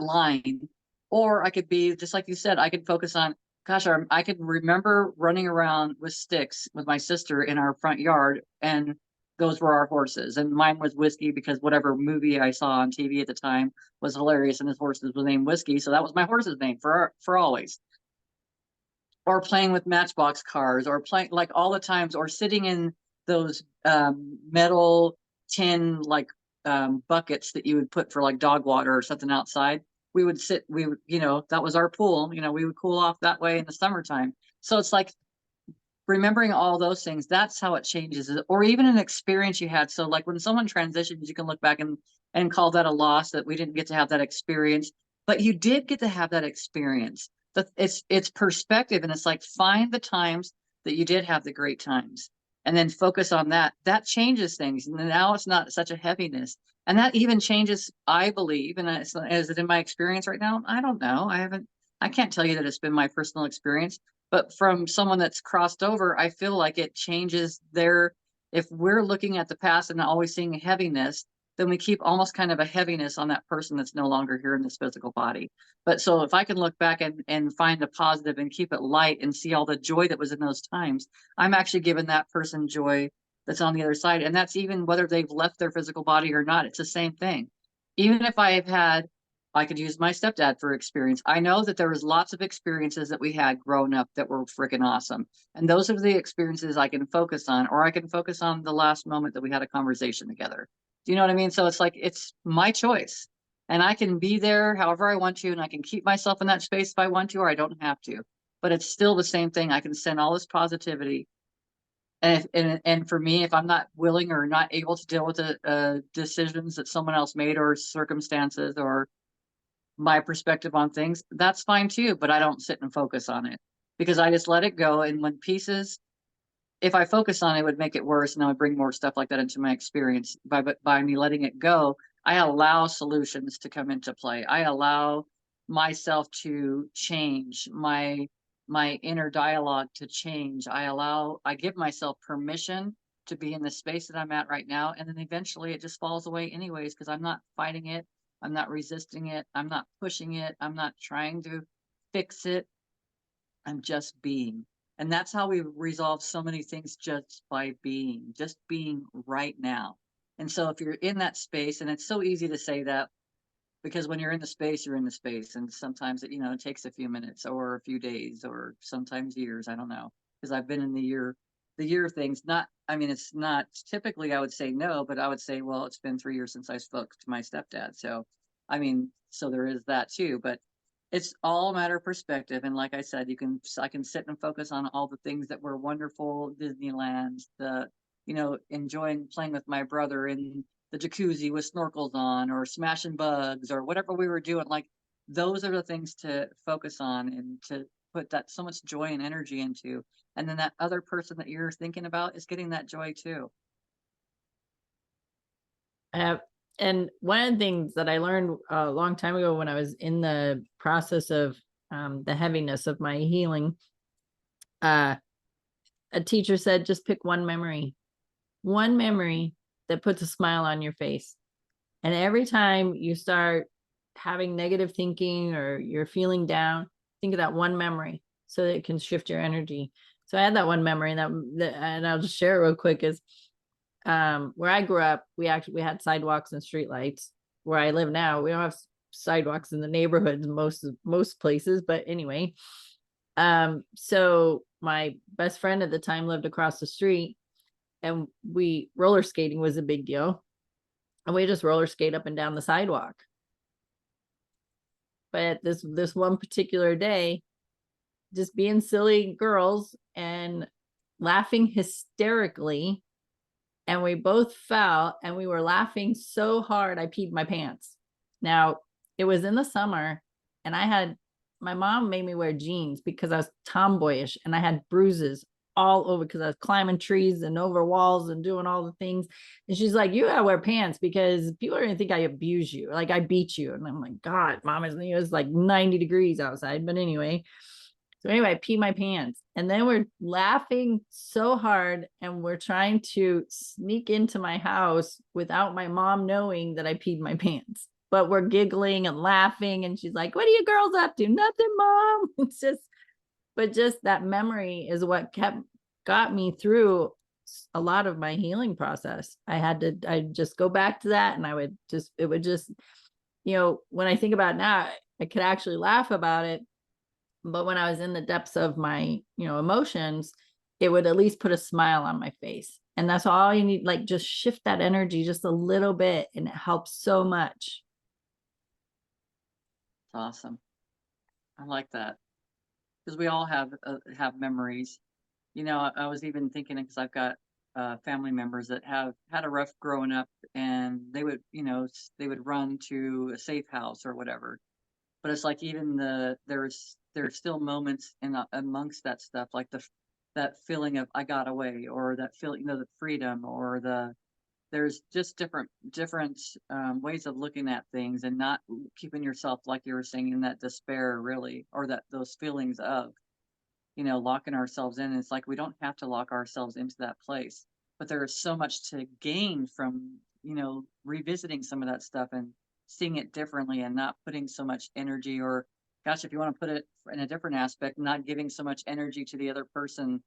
line. Or I could be just like you said, I could focus on, gosh, I could remember running around with sticks with my sister in our front yard, and those were our horses. And mine was Whiskey because whatever movie I saw on TV at the time was hilarious, and his horses was named Whiskey, so that was my horse's name for always. Or playing with Matchbox cars, or playing like all the times, or sitting in those metal tin like buckets that you would put for like dog water or something outside. We would sit, that was our pool. We would cool off that way in the summertime. So it's like remembering all those things. That's how it changes. Or even an experience you had. So like when someone transitions, you can look back and call that a loss, that we didn't get to have that experience, but you did get to have that experience. It's perspective, and it's like find the times that you did have the great times, and then focus on that. That changes things, and now it's not such a heaviness. And that even changes, I believe, and is it in my experience right now? I don't know. I can't tell you that it's been my personal experience, but from someone that's crossed over, I feel like it changes if we're looking at the past and always seeing heaviness, then we keep almost kind of a heaviness on that person that's no longer here in this physical body. But so if I can look back and find a positive and keep it light and see all the joy that was in those times, I'm actually giving that person joy that's on the other side. And that's even whether they've left their physical body or not. It's the same thing. Even if I could use my stepdad for experience. I know that there was lots of experiences that we had growing up that were freaking awesome. And those are the experiences I can focus on, or I can focus on the last moment that we had a conversation together. Do you know what I mean? So it's like, it's my choice, and I can be there however I want to, and I can keep myself in that space if I want to, or I don't have to, but it's still the same thing. I can send all this positivity. And for me, if I'm not willing or not able to deal with the decisions that someone else made, or circumstances, or my perspective on things, that's fine too, but I don't sit and focus on it, because I just let it go. And when pieces, if I focus on it, would make it worse, and I would bring more stuff like that into my experience. By me letting it go, I allow solutions to come into play. I allow myself to change, my inner dialogue to change. I give myself permission to be in the space that I'm at right now, and then eventually it just falls away anyways, because I'm not fighting it, I'm not resisting it, I'm not pushing it, I'm not trying to fix it. I'm just being. And that's how we resolve so many things, just by just being right now. And so if you're in that space, and it's so easy to say that, because when you're in the space, you're in the space. And sometimes it takes a few minutes or a few days or sometimes years. I don't know. Because I've been in the year things. It's not typically, I would say no, but I would say, well, it's been 3 years since I spoke to my stepdad. So, so there is that too. But it's all a matter of perspective. And like I said, I can sit and focus on all the things that were wonderful. Disneyland, enjoying playing with my brother in the jacuzzi with snorkels on, or smashing bugs, or whatever we were doing. Like, those are the things to focus on and to put that so much joy and energy into. And then that other person that you're thinking about is getting that joy too. And one of the things that I learned a long time ago when I was in the process of the heaviness of my healing, a teacher said, just pick one memory. one memory that puts a smile on your face. And every time you start having negative thinking or you're feeling down, think of that one memory so that it can shift your energy. So I had that one memory, and I'll just share it real quick. Is where I grew up, we had sidewalks and streetlights. Where I live now, we don't have sidewalks in the neighborhoods most places, but anyway. So my best friend at the time lived across the street, and roller skating was a big deal. And we just roller skate up and down the sidewalk. But this one particular day, just being silly girls and laughing hysterically, and we both fell, and we were laughing so hard I peed my pants. Now, it was in the summer, and my mom made me wear jeans because I was tomboyish, and I had bruises all over because I was climbing trees and over walls and doing all the things. And she's like, you gotta wear pants because people are gonna think I abuse you, like I beat you. And I'm like, God, Mom, it was like 90 degrees outside. But anyway, so anyway, I pee my pants, and then we're laughing so hard, and we're trying to sneak into my house without my mom knowing that I peed my pants. But we're giggling and laughing, and she's like, "What are you girls up to?" "Nothing, Mom." But just that memory is what got me through a lot of my healing process. I just go back to that, and it would just, when I think about it now, I could actually laugh about it. But when I was in the depths of my, emotions, it would at least put a smile on my face. And that's all you need. Like, just shift that energy just a little bit, and it helps so much. Awesome. I like that. Because we all have memories. I was even thinking, because I've got family members that have had a rough growing up, and they would, they would run to a safe house or whatever. But it's like, even there's still moments amongst that stuff, like that feeling of I got away, or that feeling, the freedom, or there's just different ways of looking at things, and not keeping yourself, like you were saying, in that despair, really, or those feelings of, locking ourselves in. It's like, we don't have to lock ourselves into that place, but there is so much to gain from, revisiting some of that stuff and seeing it differently, and not putting so much energy, or gosh, if you want to put it in a different aspect, not giving so much energy to the other person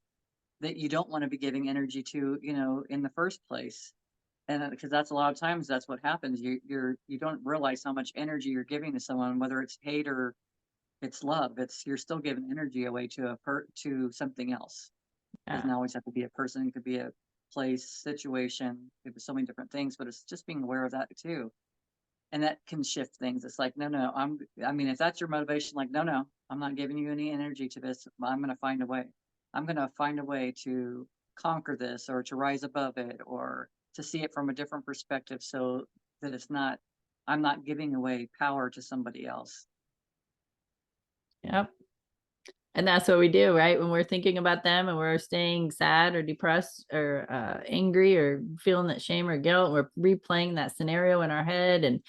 that you don't want to be giving energy to, in the first place. And because that's a lot of times that's what happens. You don't realize how much energy you're giving to someone, whether it's hate or it's love. You're still giving energy away to something else. It Yeah. doesn't always have to be a person. It could be a place, situation. It could be so many different things, but it's just being aware of that too. And that can shift things. It's like, no, if that's your motivation, like, no, I'm not giving you any energy to this. I'm going to find a way. I'm going to find a way to conquer this, or to rise above it, or to see it from a different perspective, so that I'm not giving away power to somebody else. Yep. And that's what we do, right? When we're thinking about them and we're staying sad or depressed or angry or feeling that shame or guilt, we're replaying that scenario in our head,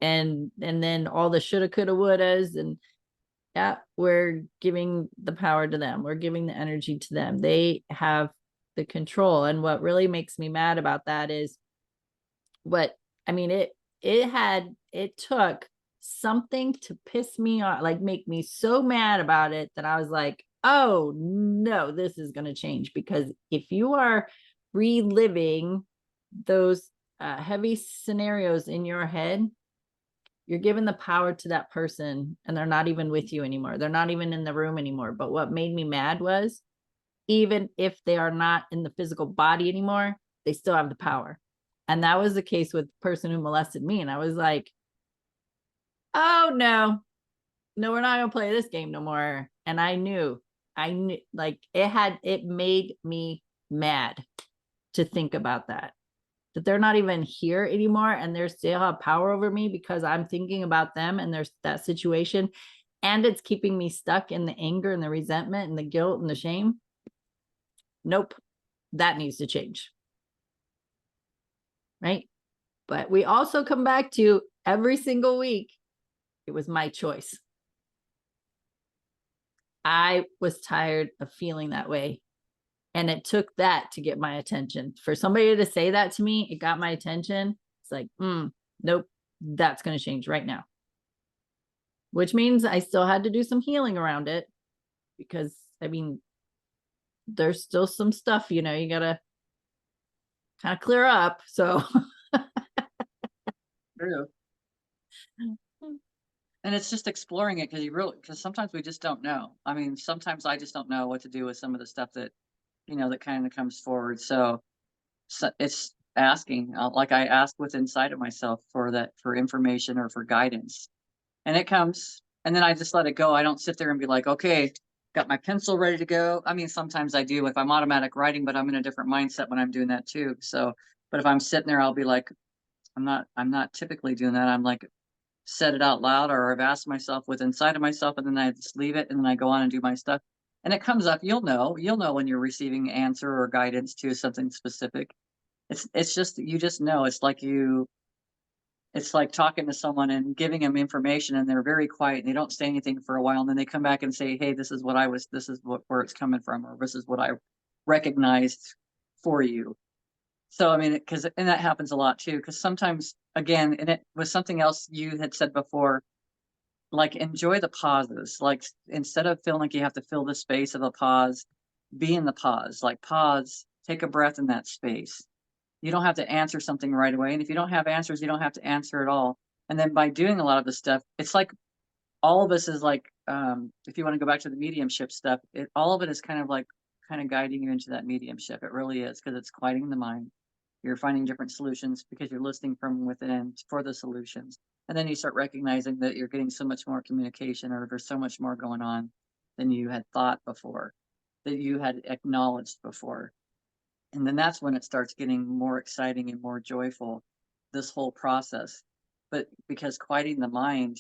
and then all the shoulda, coulda, wouldas, and yeah, we're giving the power to them. We're giving the energy to them. They have the control. And what really makes me mad about that is it took something to piss me off, like make me so mad about it, that I was like, oh no, this is going to change. Because if you are reliving those heavy scenarios in your head, you're giving the power to that person, and they're not even with you anymore. They're not even in the room anymore. But what made me mad was, even if they are not in the physical body anymore, they still have the power. And that was the case with the person who molested me. And I was like, oh no, we're not going to play this game no more. And I knew, like, it made me mad to think about that they're not even here anymore, and they still have power over me because I'm thinking about them and there's that situation, and it's keeping me stuck in the anger and the resentment and the guilt and the shame. Nope, that needs to change. Right? But we also come back to every single week, it was my choice. I was tired of feeling that way. And it took that to get my attention. For somebody to say that to me, it got my attention. It's like, nope, that's going to change right now. Which means I still had to do some healing around it, because I mean, there's still some stuff, you got to kind of clear up. So True. And it's just exploring it, because sometimes we just don't know. I mean, sometimes I just don't know what to do with some of the stuff that, that kind of comes forward. So it's asking, like I ask what's inside of myself for information or for guidance. And it comes, and then I just let it go. I don't sit there and be like, okay, got my pencil ready to go. I mean, sometimes I do if I'm automatic writing, but I'm in a different mindset when I'm doing that too. So, but if I'm sitting there, I'll be like, I'm not typically doing that. I'm like, said it out loud, or I've asked myself what's inside of myself, and then I just leave it, and then I go on and do my stuff. And it comes up. You'll know when you're receiving answer or guidance to something specific. It's just, you just know. It's like talking to someone and giving them information, and they're very quiet and they don't say anything for a while, and then they come back and say, hey, this is where it's coming from, or this is what I recognized for you. So, I mean, and that happens a lot too, because sometimes, again, and it was something else you had said before, like, enjoy the pauses. Like, instead of feeling like you have to fill the space of a pause, be in the pause. Like, pause, take a breath in that space. You don't have to answer something right away. And if you don't have answers, you don't have to answer at all. And then by doing a lot of the stuff, it's like all of us is like, if you want to go back to the mediumship stuff, all of it is kind of guiding you into that mediumship. It really is, because it's quieting the mind. You're finding different solutions because you're listening from within for the solutions. And then you start recognizing that you're getting so much more communication, or there's so much more going on than you had thought before, that you had acknowledged before. And then that's when it starts getting more exciting and more joyful, this whole process. But because quieting the mind,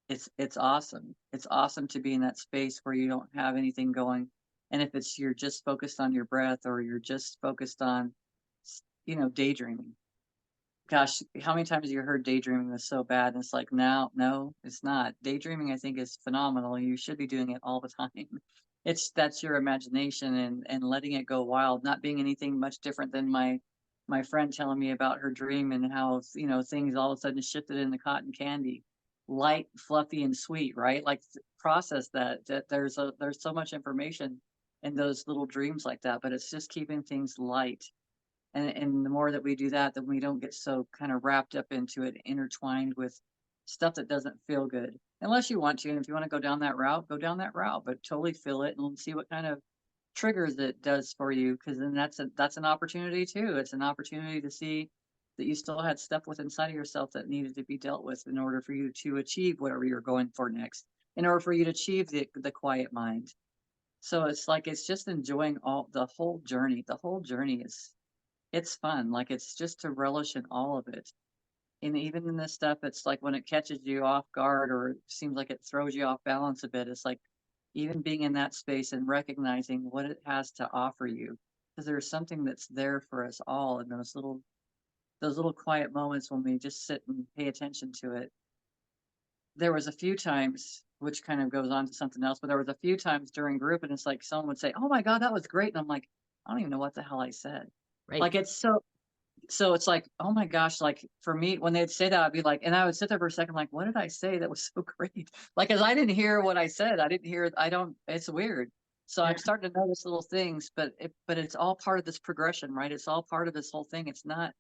it's awesome. It's awesome to be in that space where you don't have anything going. And if you're just focused on your breath, or you're just focused on, daydreaming. Gosh, how many times have you heard daydreaming is so bad? And it's like, no, it's not. Daydreaming, I think, is phenomenal. You should be doing it all the time. That's your imagination, and letting it go wild, not being anything much different than my friend telling me about her dream, and how, things all of a sudden shifted into cotton candy, light, fluffy, and sweet, right? Like, process that there's so much information in those little dreams like that, but it's just keeping things light. And the more that we do that, then we don't get so kind of wrapped up into it, intertwined with stuff that doesn't feel good. Unless you want to, and if you want to go down that route, go down that route, but totally feel it and see what kind of triggers it does for you. Because then that's an opportunity too. It's an opportunity to see that you still had stuff within inside of yourself that needed to be dealt with in order for you to achieve whatever you're going for next, in order for you to achieve the quiet mind. So it's like, it's just enjoying the whole journey. The whole journey is, it's fun. Like, it's just to relish in all of it. And even in this stuff, it's like when it catches you off guard, or it seems like it throws you off balance a bit, it's like even being in that space and recognizing what it has to offer you. Because there's something that's there for us all in those little quiet moments when we just sit and pay attention to it. There was a few times, which kind of goes on to something else, but there was a few times during group, and it's like someone would say, oh my God, that was great. And I'm like, I don't even know what the hell I said. right. Like, so it's like, oh my gosh, like, for me, when they'd say that, I'd be like, and I would sit there for a second, like, what did I say that was so great? Like, cause I didn't hear what I said. It's weird. So Yeah. I'm starting to notice little things, but it's all part of this progression, right? It's all part of this whole thing. It's not,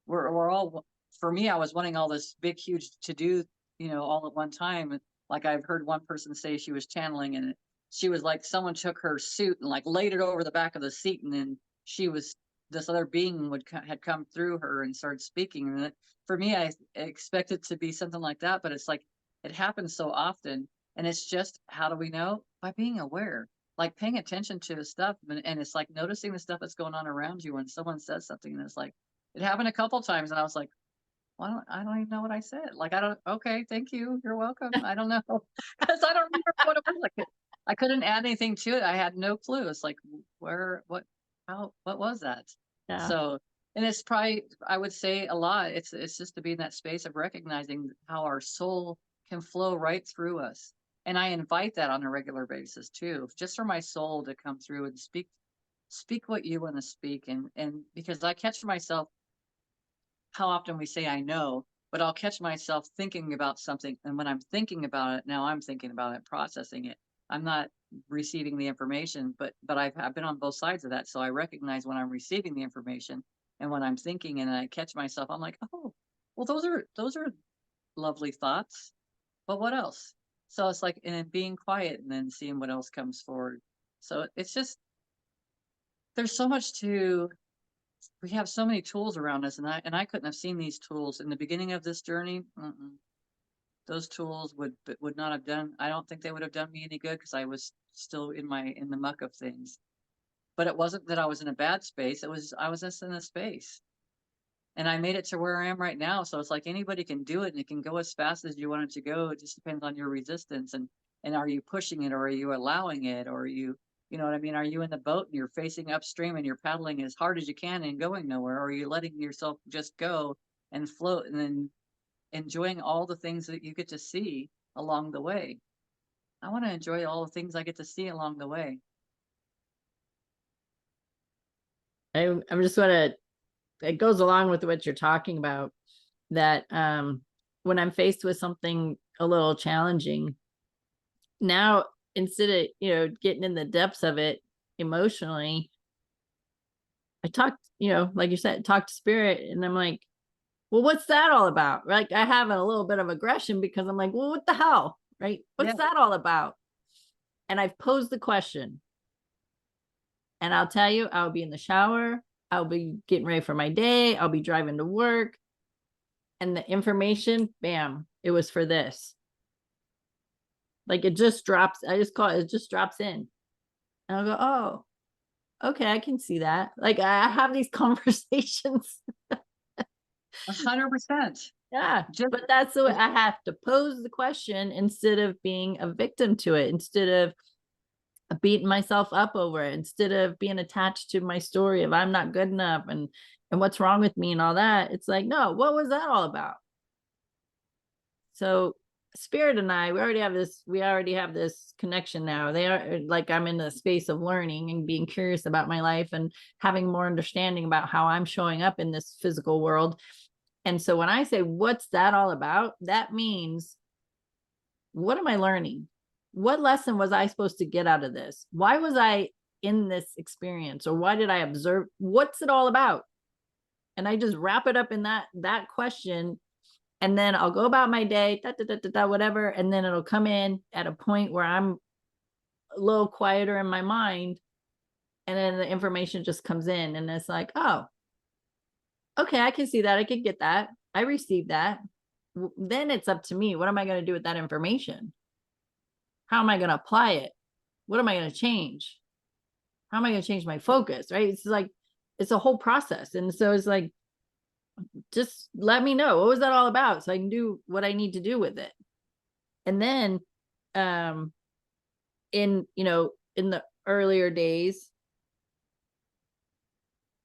we're all, for me, I was wanting all this big, huge to do, all at one time. Like, I've heard one person say she was channeling, and she was like, someone took her suit and like laid it over the back of the seat. And then she was, this other being had come through her and started speaking. And for me, I expect it to be something like that, but it's like, it happens so often. And it's just, how do we know? By being aware, like paying attention to the stuff. And it's like noticing the stuff that's going on around you when someone says something. And it's like, it happened a couple times, and I was like, well, I don't even know what I said. Like, I don't, okay, thank you. You're welcome. I don't know. Because I don't remember what it was. Like, I couldn't add anything to it. I had no clue. It's like, where, what was that? Yeah. So, and it's probably, I would say a lot. It's just to be in that space of recognizing how our soul can flow right through us. And I invite that on a regular basis too, just for my soul to come through and speak speak what you want to speak. And because I catch myself, how often we say I know, but I'll catch myself thinking about something. And when I'm thinking about it, now I'm thinking about it, processing it. I'm not receiving the information, but I've been on both sides of that. So I recognize when I'm receiving the information and when I'm thinking, and I catch myself, I'm like, oh, well, those are lovely thoughts. But what else? So it's like, and then being quiet and then seeing what else comes forward. So it's just, there's so much to, we have so many tools around us, and I couldn't have seen these tools in the beginning of this journey. Those tools would not have done. I don't think they would have done me any good because I was still in the muck of things. But it wasn't that I was in a bad space. It was I was just in a space, and I made it to where I am right now. So it's like anybody can do it, and it can go as fast as you want it to go. It just depends on your resistance, and are you pushing it, or are you allowing it, or are you, you know what I mean? Are you in the boat and you're facing upstream and you're paddling as hard as you can and going nowhere, or are you letting yourself just go and float and then enjoying all the things that you get to see along the way? I want to enjoy all the things I get to see along the way. I'm just want to, it goes along with what you're talking about, that when I'm faced with something a little challenging, now instead of, getting in the depths of it emotionally, I talked, like you said, talk to spirit, and I'm like, well, what's that all about? Like, I have a little bit of aggression because I'm like, well, what the hell? Right? What's Yeah. that all about? And I've posed the question. And I'll tell you, I'll be in the shower, I'll be getting ready for my day, I'll be driving to work. And the information, bam, it was for this. Like, it just drops. I just call it, it just drops in. And I'll go, oh, okay, I can see that. Like, I have these conversations. 100%. Yeah. Just But that's the way I have to pose the question instead of being a victim to it, instead of beating myself up over it, instead of being attached to my story of I'm not good enough and what's wrong with me and all that. It's like, no, what was that all about? So spirit and I, we already have this connection now. They are like, I'm in the space of learning and being curious about my life and having more understanding about how I'm showing up in this physical world. And so when I say, what's that all about? That means, what am I learning? What lesson was I supposed to get out of this? Why was I in this experience? Or why did I observe? What's it all about? And I just wrap it up in that question. And then I'll go about my day, whatever. And then it'll come in at a point where I'm a little quieter in my mind. And then the information just comes in, and it's like, oh, okay, I can see that. I can get that. I received that. Then it's up to me. What am I going to do with that information? How am I going to apply it? What am I going to change? How am I going to change my focus? Right? It's like, it's a whole process. And so it's like, just let me know, what was that all about, so I can do what I need to do with it. And then in the earlier days,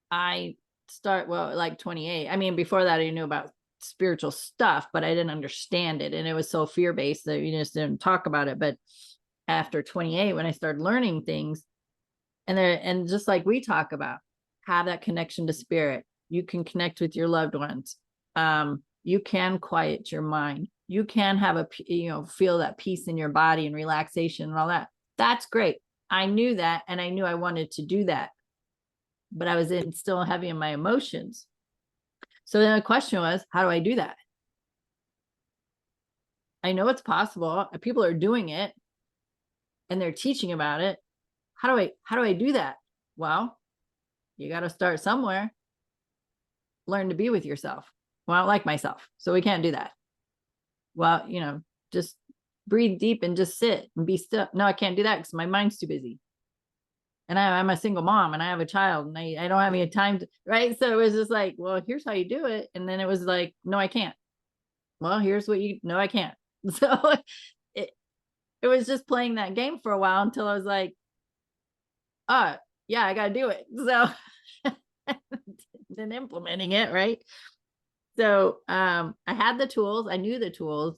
I start, well, like 28. I mean, before that I knew about spiritual stuff, but I didn't understand it, and it was so fear-based that you just didn't talk about it. But after 28, when I started learning things, and just like we talk about, have that connection to spirit, you can connect with your loved ones, you can quiet your mind, you can have feel that peace in your body and relaxation and all that. That's great. I knew that, and I knew I wanted to do that, but I was still heavy in my emotions. So then the question was, how do I do that? I know it's possible. People are doing it and they're teaching about it. How do I do that? Well, you got to start somewhere. Learn to be with yourself. Well, I don't like myself, so we can't do that. Well, just breathe deep and just sit and be still. No, I can't do that because my mind's too busy. And I'm a single mom and I have a child and I don't have any time to, right? So it was just like, well, here's how you do it. And then it was like, no, I can't. Well, here's what no, I can't. So it was just playing that game for a while until I was like, oh, yeah, I got to do it. So then implementing it, right? So I had the tools, I knew the tools,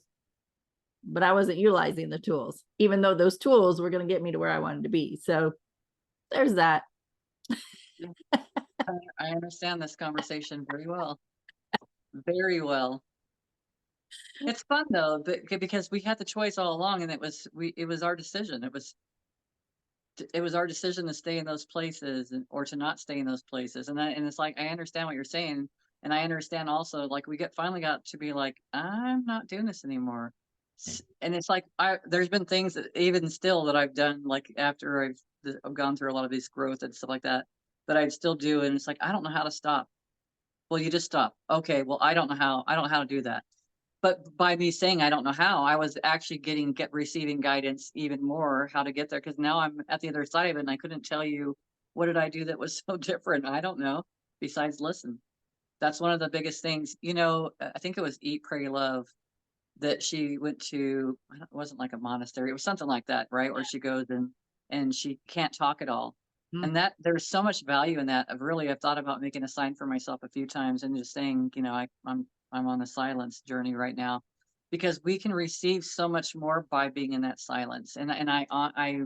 but I wasn't utilizing the tools, even though those tools were going to get me to where I wanted to be. So there's that. Yeah, I understand this conversation very well. Very well. It's fun though, because we had the choice all along, and it was our decision. It was our decision to stay in those places or to not stay in those places. And it's like I understand what you're saying, and I understand also like we finally got to be like I'm not doing this anymore. And it's like there's been things that even still that I've done like after I've gone through a lot of these growth and stuff like that that I'd still do, and it's like I don't know how to stop. Well, you just stop. Okay, well I don't know how. I don't know how to do that. But by me saying I don't know how, I was actually receiving guidance even more how to get there, because now I'm at the other side of it, and I couldn't tell you what did I do that was so different. I don't know, besides listen. That's one of the biggest things. I think it was Eat, Pray, Love that she went to. It wasn't like a monastery. It was something like that, right? Where she goes and she can't talk at all. Mm. And that there's so much value in that. I've thought about making a sign for myself a few times and just saying, I'm on a silence journey right now, because we can receive so much more by being in that silence. And I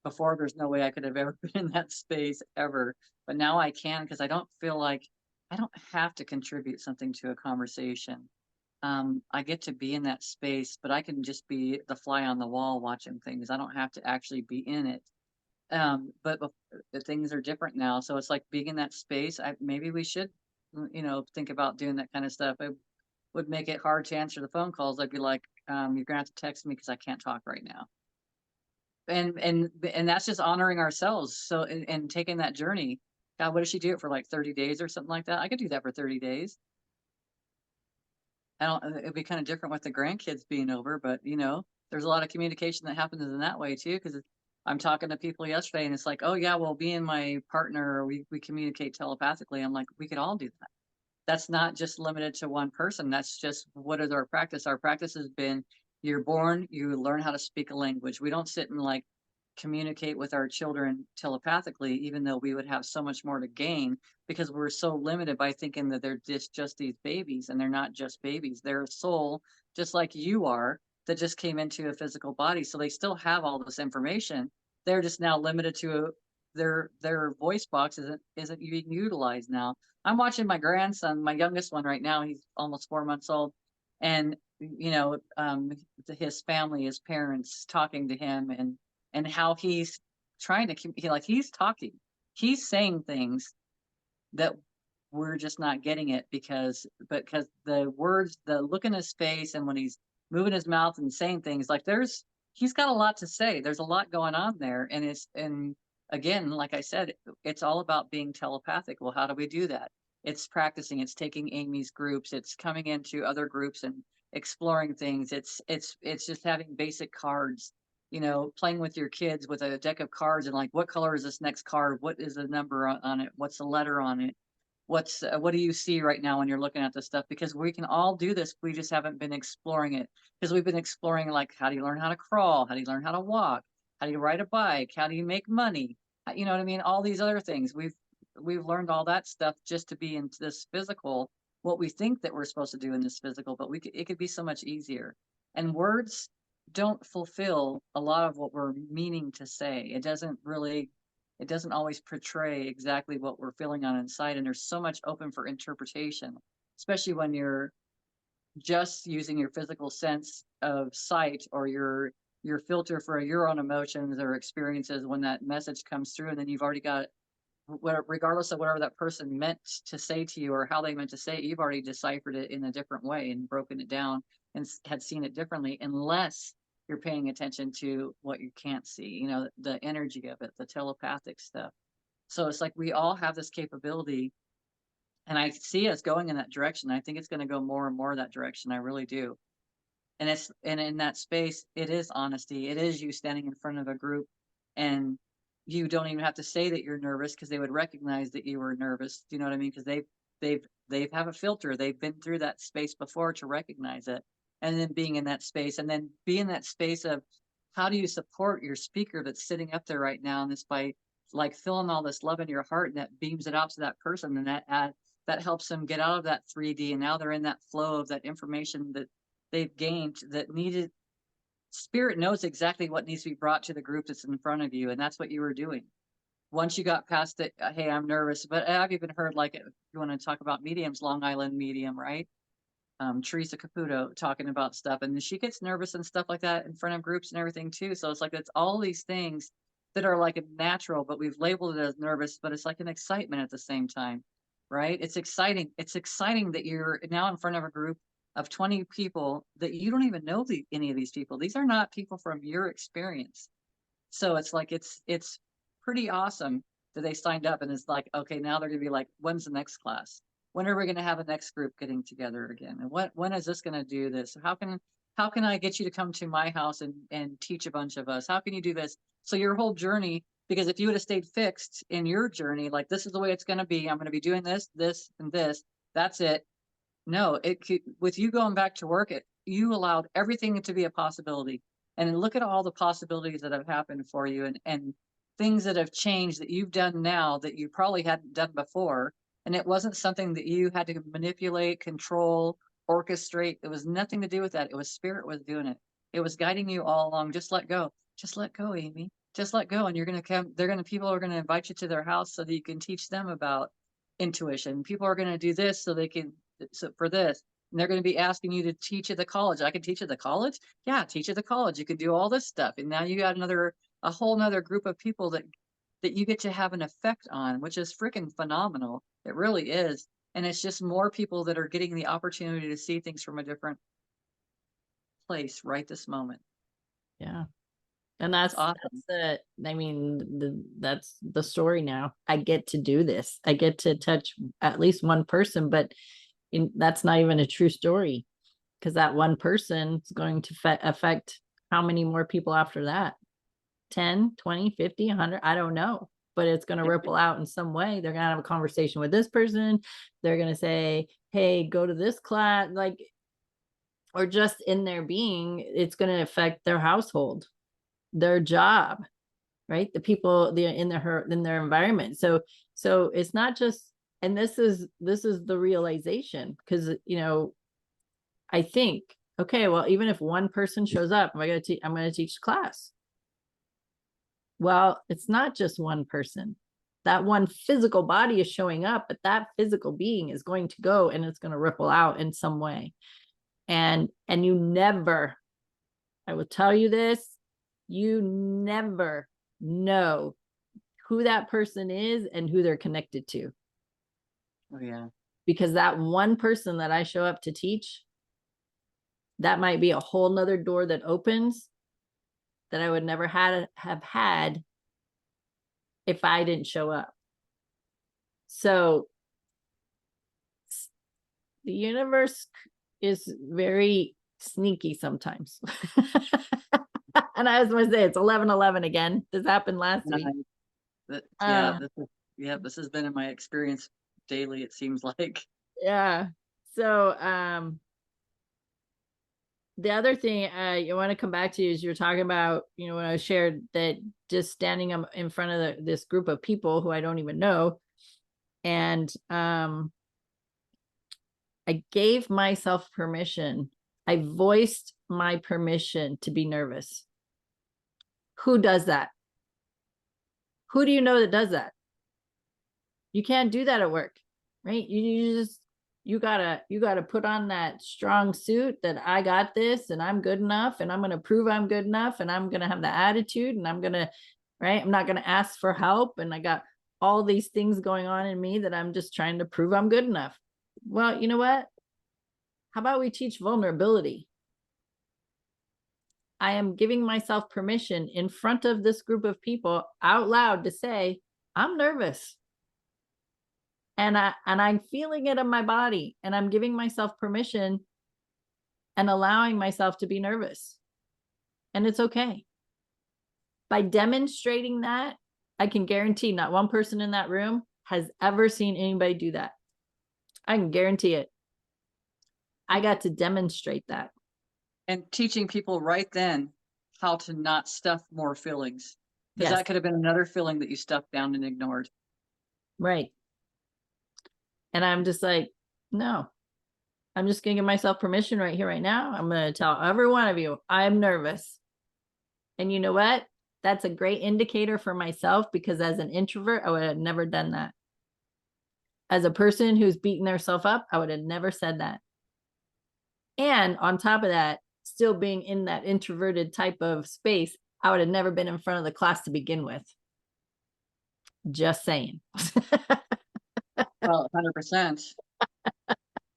before there's no way I could have ever been in that space ever, but now I can, because I don't feel like I don't have to contribute something to a conversation. I get to be in that space, but I can just be the fly on the wall watching things. I don't have to actually be in it. But the things are different now, so it's like being in that space. Maybe we should, think about doing that kind of stuff. It would make it hard to answer the phone calls. I'd be like, "You're gonna have to text me because I can't talk right now." And that's just honoring ourselves. So and taking that journey. God, what does she do it for like 30 days or something like that? I could do that for 30 days. I don't. It'd be kind of different with the grandkids being over, but there's a lot of communication that happens in that way too. Because I'm talking to people yesterday, and it's like, oh yeah, well, me and my partner, we communicate telepathically. I'm like, we could all do that. That's not just limited to one person. That's just what is our practice. Our practice has been you're born, you learn how to speak a language. We don't sit and like communicate with our children telepathically, even though we would have so much more to gain, because we're so limited by thinking that they're just these babies, and they're not just babies. They're a soul just like you are, that just came into a physical body. So they still have all this information. They're just now limited to their voice box isn't being utilized now. I'm watching my grandson, my youngest one right now. He's almost 4 months old, and his family, his parents talking to him, and how he's trying to he's talking, he's saying things that we're just not getting it, because the words, the look in his face, and when he's moving his mouth and saying things like he's got a lot to say. There's a lot going on there, and again, like I said, it's all about being telepathic. Well, how do we do that? It's practicing. It's taking Amy's groups. It's coming into other groups and exploring things. It's just having basic cards, playing with your kids with a deck of cards, and like, what color is this next card? What is the number on it? What's the letter on it? What do you see right now when you're looking at this stuff? Because we can all do this. We just haven't been exploring it, because we've been exploring like, how do you learn how to crawl? How do you learn how to walk? How do you ride a bike? How do you make money? You know what I mean? All these other things. We've learned all that stuff just to be in this physical, what we think that we're supposed to do in this physical, but it could be so much easier. And words don't fulfill a lot of what we're meaning to say. It doesn't always portray exactly what we're feeling on inside. And there's so much open for interpretation, especially when you're just using your physical sense of sight, or your filter for your own emotions or experiences when that message comes through. And then you've already got, regardless of whatever that person meant to say to you or how they meant to say it, you've already deciphered it in a different way and broken it down and had seen it differently, unless you're paying attention to what you can't see, the energy of it, the telepathic stuff. So it's like we all have this capability, and I see us going in that direction. I think it's going to go more and more that direction. I really do. And in that space, it is honesty. It is you standing in front of a group, and you don't even have to say that you're nervous, because they would recognize that you were nervous. Do you know what I mean? Because they have a filter. They've been through that space before to recognize it. And then being in that space, and then be in that space of, how do you support your speaker that's sitting up there right now, and this by like filling all this love in your heart, and that beams it out to that person, and that helps them get out of that 3D, and now they're in that flow of that information that they've gained, that needed. Spirit knows exactly what needs to be brought to the group that's in front of you, and that's what you were doing. once you got past it, hey, I'm nervous, but I've even heard, like, if you want to talk about mediums, Long Island medium, right? Teresa Caputo talking about stuff, and she gets nervous and stuff like that in front of groups and everything too. So it's like it's all these things that are like a natural, but we've labeled it as nervous, but it's like an excitement at the same time, right? It's exciting. It's exciting that you're now in front of a group of 20 people that you don't even know any of these people. These are not people from your experience. So it's like it's pretty awesome that they signed up, and it's like, okay, now they're gonna be like, when's the next class? When are we gonna have a next group getting together again? And when is this gonna do this? How can I get you to come to my house and teach a bunch of us? How can you do this? So your whole journey, because if you would have stayed fixed in your journey, like this is the way it's gonna be, I'm gonna be doing this, this, and this, that's it. No, with you going back to work, you allowed everything to be a possibility. And then look at all the possibilities that have happened for you, and things that have changed that you've done now that you probably hadn't done before. And it wasn't something that you had to manipulate, control, orchestrate. It was nothing to do with that. It was spirit was doing it. It was guiding you all along. Just let go. Just let go, Amy. Just let go. And you're going to come, people are going to invite you to their house so that you can teach them about intuition. People are going to do this so they can, so for this, and they're going to be asking you to teach at the college. I can teach at the college. Yeah, teach at the college. You could do all this stuff, and now you got a whole nother group of people that you get to have an effect on, which is freaking phenomenal. It really is, and it's just more people that are getting the opportunity to see things from a different place right this moment. Yeah. And It's awesome. that's the story now. I get to do this. I get to touch at least one person, but that's not even a true story, because that one person is going to affect how many more people after that? 10, 20, 50, 100, I don't know, but it's going to ripple out in some way. They're going to have a conversation with this person. They're going to say, hey, go to this class, like, or just in their being, it's going to affect their household, their job, right? The people in their environment. So it's not just, and this is the realization, because I think, okay, well, even if one person shows up, I'm going to teach the class. Well, it's not just one person. That one physical body is showing up, but that physical being is going to go, and it's going to ripple out in some way. And you never, I will tell you this, you never know who that person is and who they're connected to. Oh yeah. Because that one person that I show up to teach, that might be a whole nother door that opens that I would never have had if I didn't show up. So the universe is very sneaky sometimes. And I was going to say, it's 11:11 again. This happened last week. This has been in my experience daily, it seems like. Yeah. So the other thing you want to come back to is you're talking about, when I shared that, just standing up in front of this group of people who I don't even know. And I gave myself permission. I voiced my permission to be nervous. Who does that? Who do you know that does that? You can't do that at work, right? You gotta put on that strong suit that I got this and I'm good enough and I'm gonna prove I'm good enough and I'm gonna have the attitude and I'm not gonna ask for help, and I got all these things going on in me that I'm just trying to prove I'm good enough. Well, you know what? How about we teach vulnerability? I am giving myself permission in front of this group of people out loud to say, I'm nervous. And I'm feeling it in my body, and I'm giving myself permission and allowing myself to be nervous. And it's okay. By demonstrating that, I can guarantee not one person in that room has ever seen anybody do that. I can guarantee it. I got to demonstrate that. And teaching people right then how to not stuff more feelings. Because that could have been another feeling that you stuffed down and ignored. Right. And I'm just like, no, I'm just going to give myself permission right here, right now. I'm going to tell every one of you, I'm nervous. And you know what? that's a great indicator for myself, because as an introvert, I would have never done that. As a person who's beating themselves up, I would have never said that. And on top of that, still being in that introverted type of space, I would have never been in front of the class to begin with. Just saying. Well, 100%.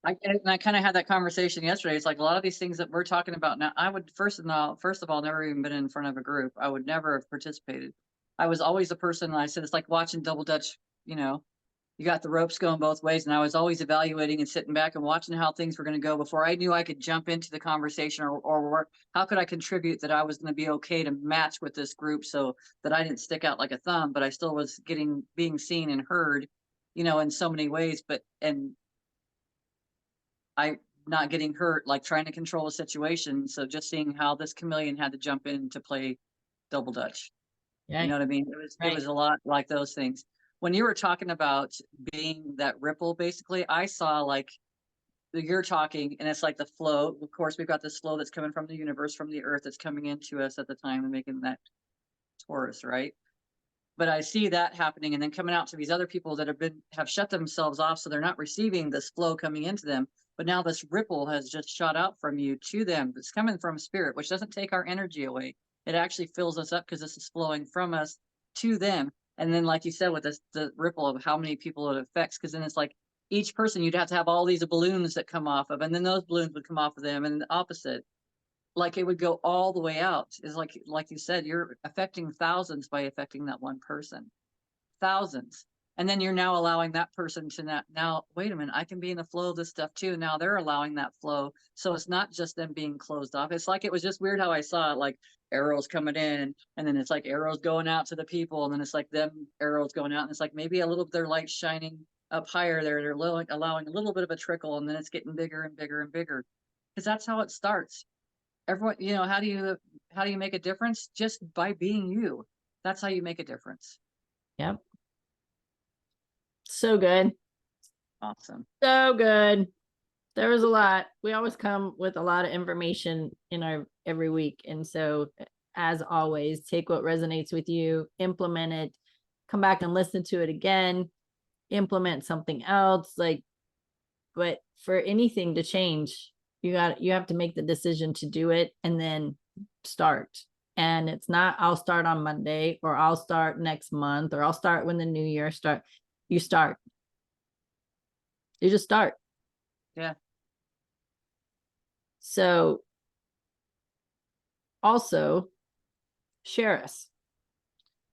And I kind of had that conversation yesterday. It's like a lot of these things that we're talking about now, I would first of all, never even been in front of a group. I would never have participated. I was always a person, I said, it's like watching double dutch, you know, you got the ropes going both ways. And I was always evaluating and sitting back and watching how things were going to go before I knew I could jump into the conversation or how could I contribute that I was going to be okay to match with this group so that I didn't stick out like a thumb, but I still was being seen and heard, you know, in so many ways. And I not getting hurt, like trying to control a situation. So just seeing how this chameleon had to jump in to play double dutch. You know what I mean? It was a lot like those things. When you were talking about being that ripple, basically, I saw like you're talking and it's like the flow. Of course, we've got this flow that's coming from the universe, from the earth that's coming into us at the time and making that torus, right? But I see that happening and then coming out to these other people that have shut themselves off, so they're not receiving this flow coming into them. But now this ripple has just shot out from you to them. It's coming from spirit, which doesn't take our energy away. It actually fills us up because this is flowing from us to them. And then, like you said, with this, the ripple of how many people it affects, because then it's like each person you'd have to have all these balloons that come off of, and then those balloons would come off of them, and the opposite. Like it would go all the way out. Is like you said, you're affecting thousands by affecting that one person. Thousands. And then you're now allowing that person to now, wait a minute, I can be in the flow of this stuff too. Now they're allowing that flow. So it's not just them being closed off. It's like, it was just weird how I saw it, like arrows coming in, and then it's like arrows going out to the people. And then it's like them arrows going out. And it's like maybe a little bit their light shining up higher there. They're allowing a little bit of a trickle, and then it's getting bigger and bigger and bigger. Because that's how it starts. Everyone, you know, how do you make a difference? Just by being you. That's how you make a difference. Yep. So good. Awesome. So good. There was a lot. We always come with a lot of information in our every week. And so, as always, take what resonates with you, implement it, come back and listen to it again, implement something else. But for anything to change, you have to make the decision to do it and then start. And it's not, I'll start on Monday, or I'll start next month, or I'll start when the new year starts. You start. You just start. Yeah. So also share us.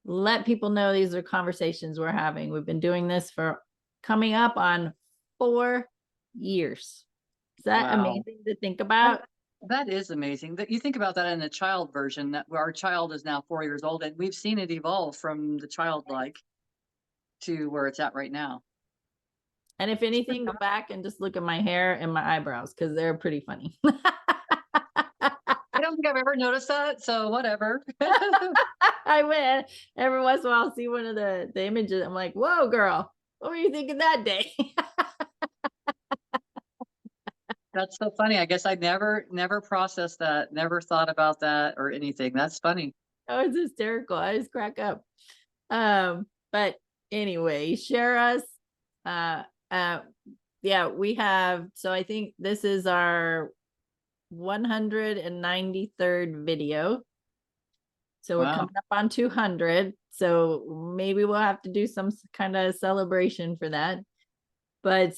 Let people know these are conversations we're having. We've been doing this for coming up on 4 years. Is that amazing to think about? That is amazing. That you think about that in the child version, that our child is now 4 years old, and we've seen it evolve from the childlike to where it's at right now. And if anything, go back and just look at my hair and my eyebrows, because they're pretty funny. I don't think I've ever noticed that, so whatever. I went every once in a while, I'll see one of the images. I'm like, whoa, girl, what were you thinking that day? That's so funny. I guess I never processed that, never thought about that or anything. That's funny. Oh, it's hysterical. I just crack up. But anyway, share us. Yeah, we have, so I think this is our 193rd video. So we're coming up on 200. So maybe we'll have to do some kind of celebration for that. But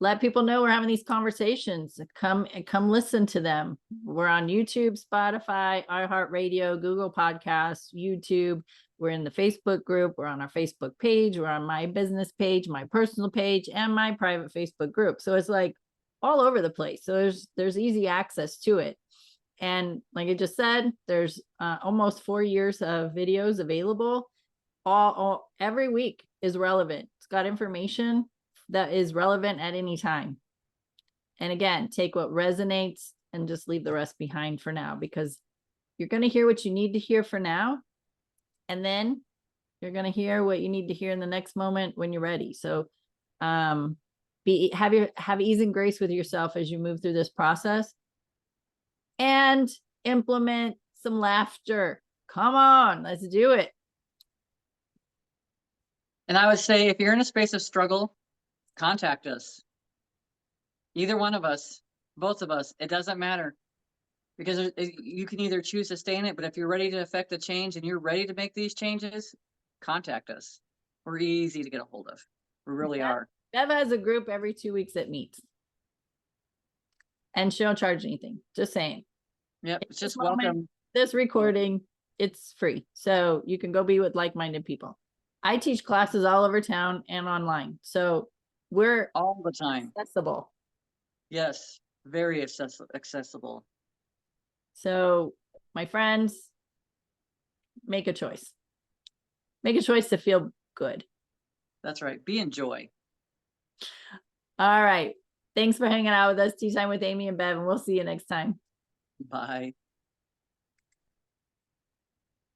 let people know we're having these conversations. Come listen to them. We're on YouTube, Spotify, iHeartRadio, Google Podcasts, YouTube. We're in the Facebook group. We're on our Facebook page. We're on my business page, my personal page, and my private Facebook group. So it's like all over the place. So there's easy access to it. And like I just said, there's almost 4 years of videos available. Every week is relevant. It's got information that is relevant at any time. And again, take what resonates and just leave the rest behind for now, because you're going to hear what you need to hear for now. And then you're going to hear what you need to hear in the next moment when you're ready. So have ease and grace with yourself as you move through this process, and implement some laughter. Come on, let's do it. And I would say, if you're in a space of struggle, contact us. Either one of us, both of us, it doesn't matter. Because you can either choose to stay in it, but if you're ready to affect the change and you're ready to make these changes, contact us. We're easy to get a hold of. We really are. Bev has a group every 2 weeks that meets. And she don't charge anything. Just saying. Yep, it's just moment, welcome. This recording, it's free. So you can go be with like-minded people. I teach classes all over town and online. So we're all the time accessible. Yes, very accessible. So my friends, make a choice. Make a choice to feel good. That's right. Be in joy. All right. Thanks for hanging out with us. Tea Time with Amy and Bev, and we'll see you next time. Bye.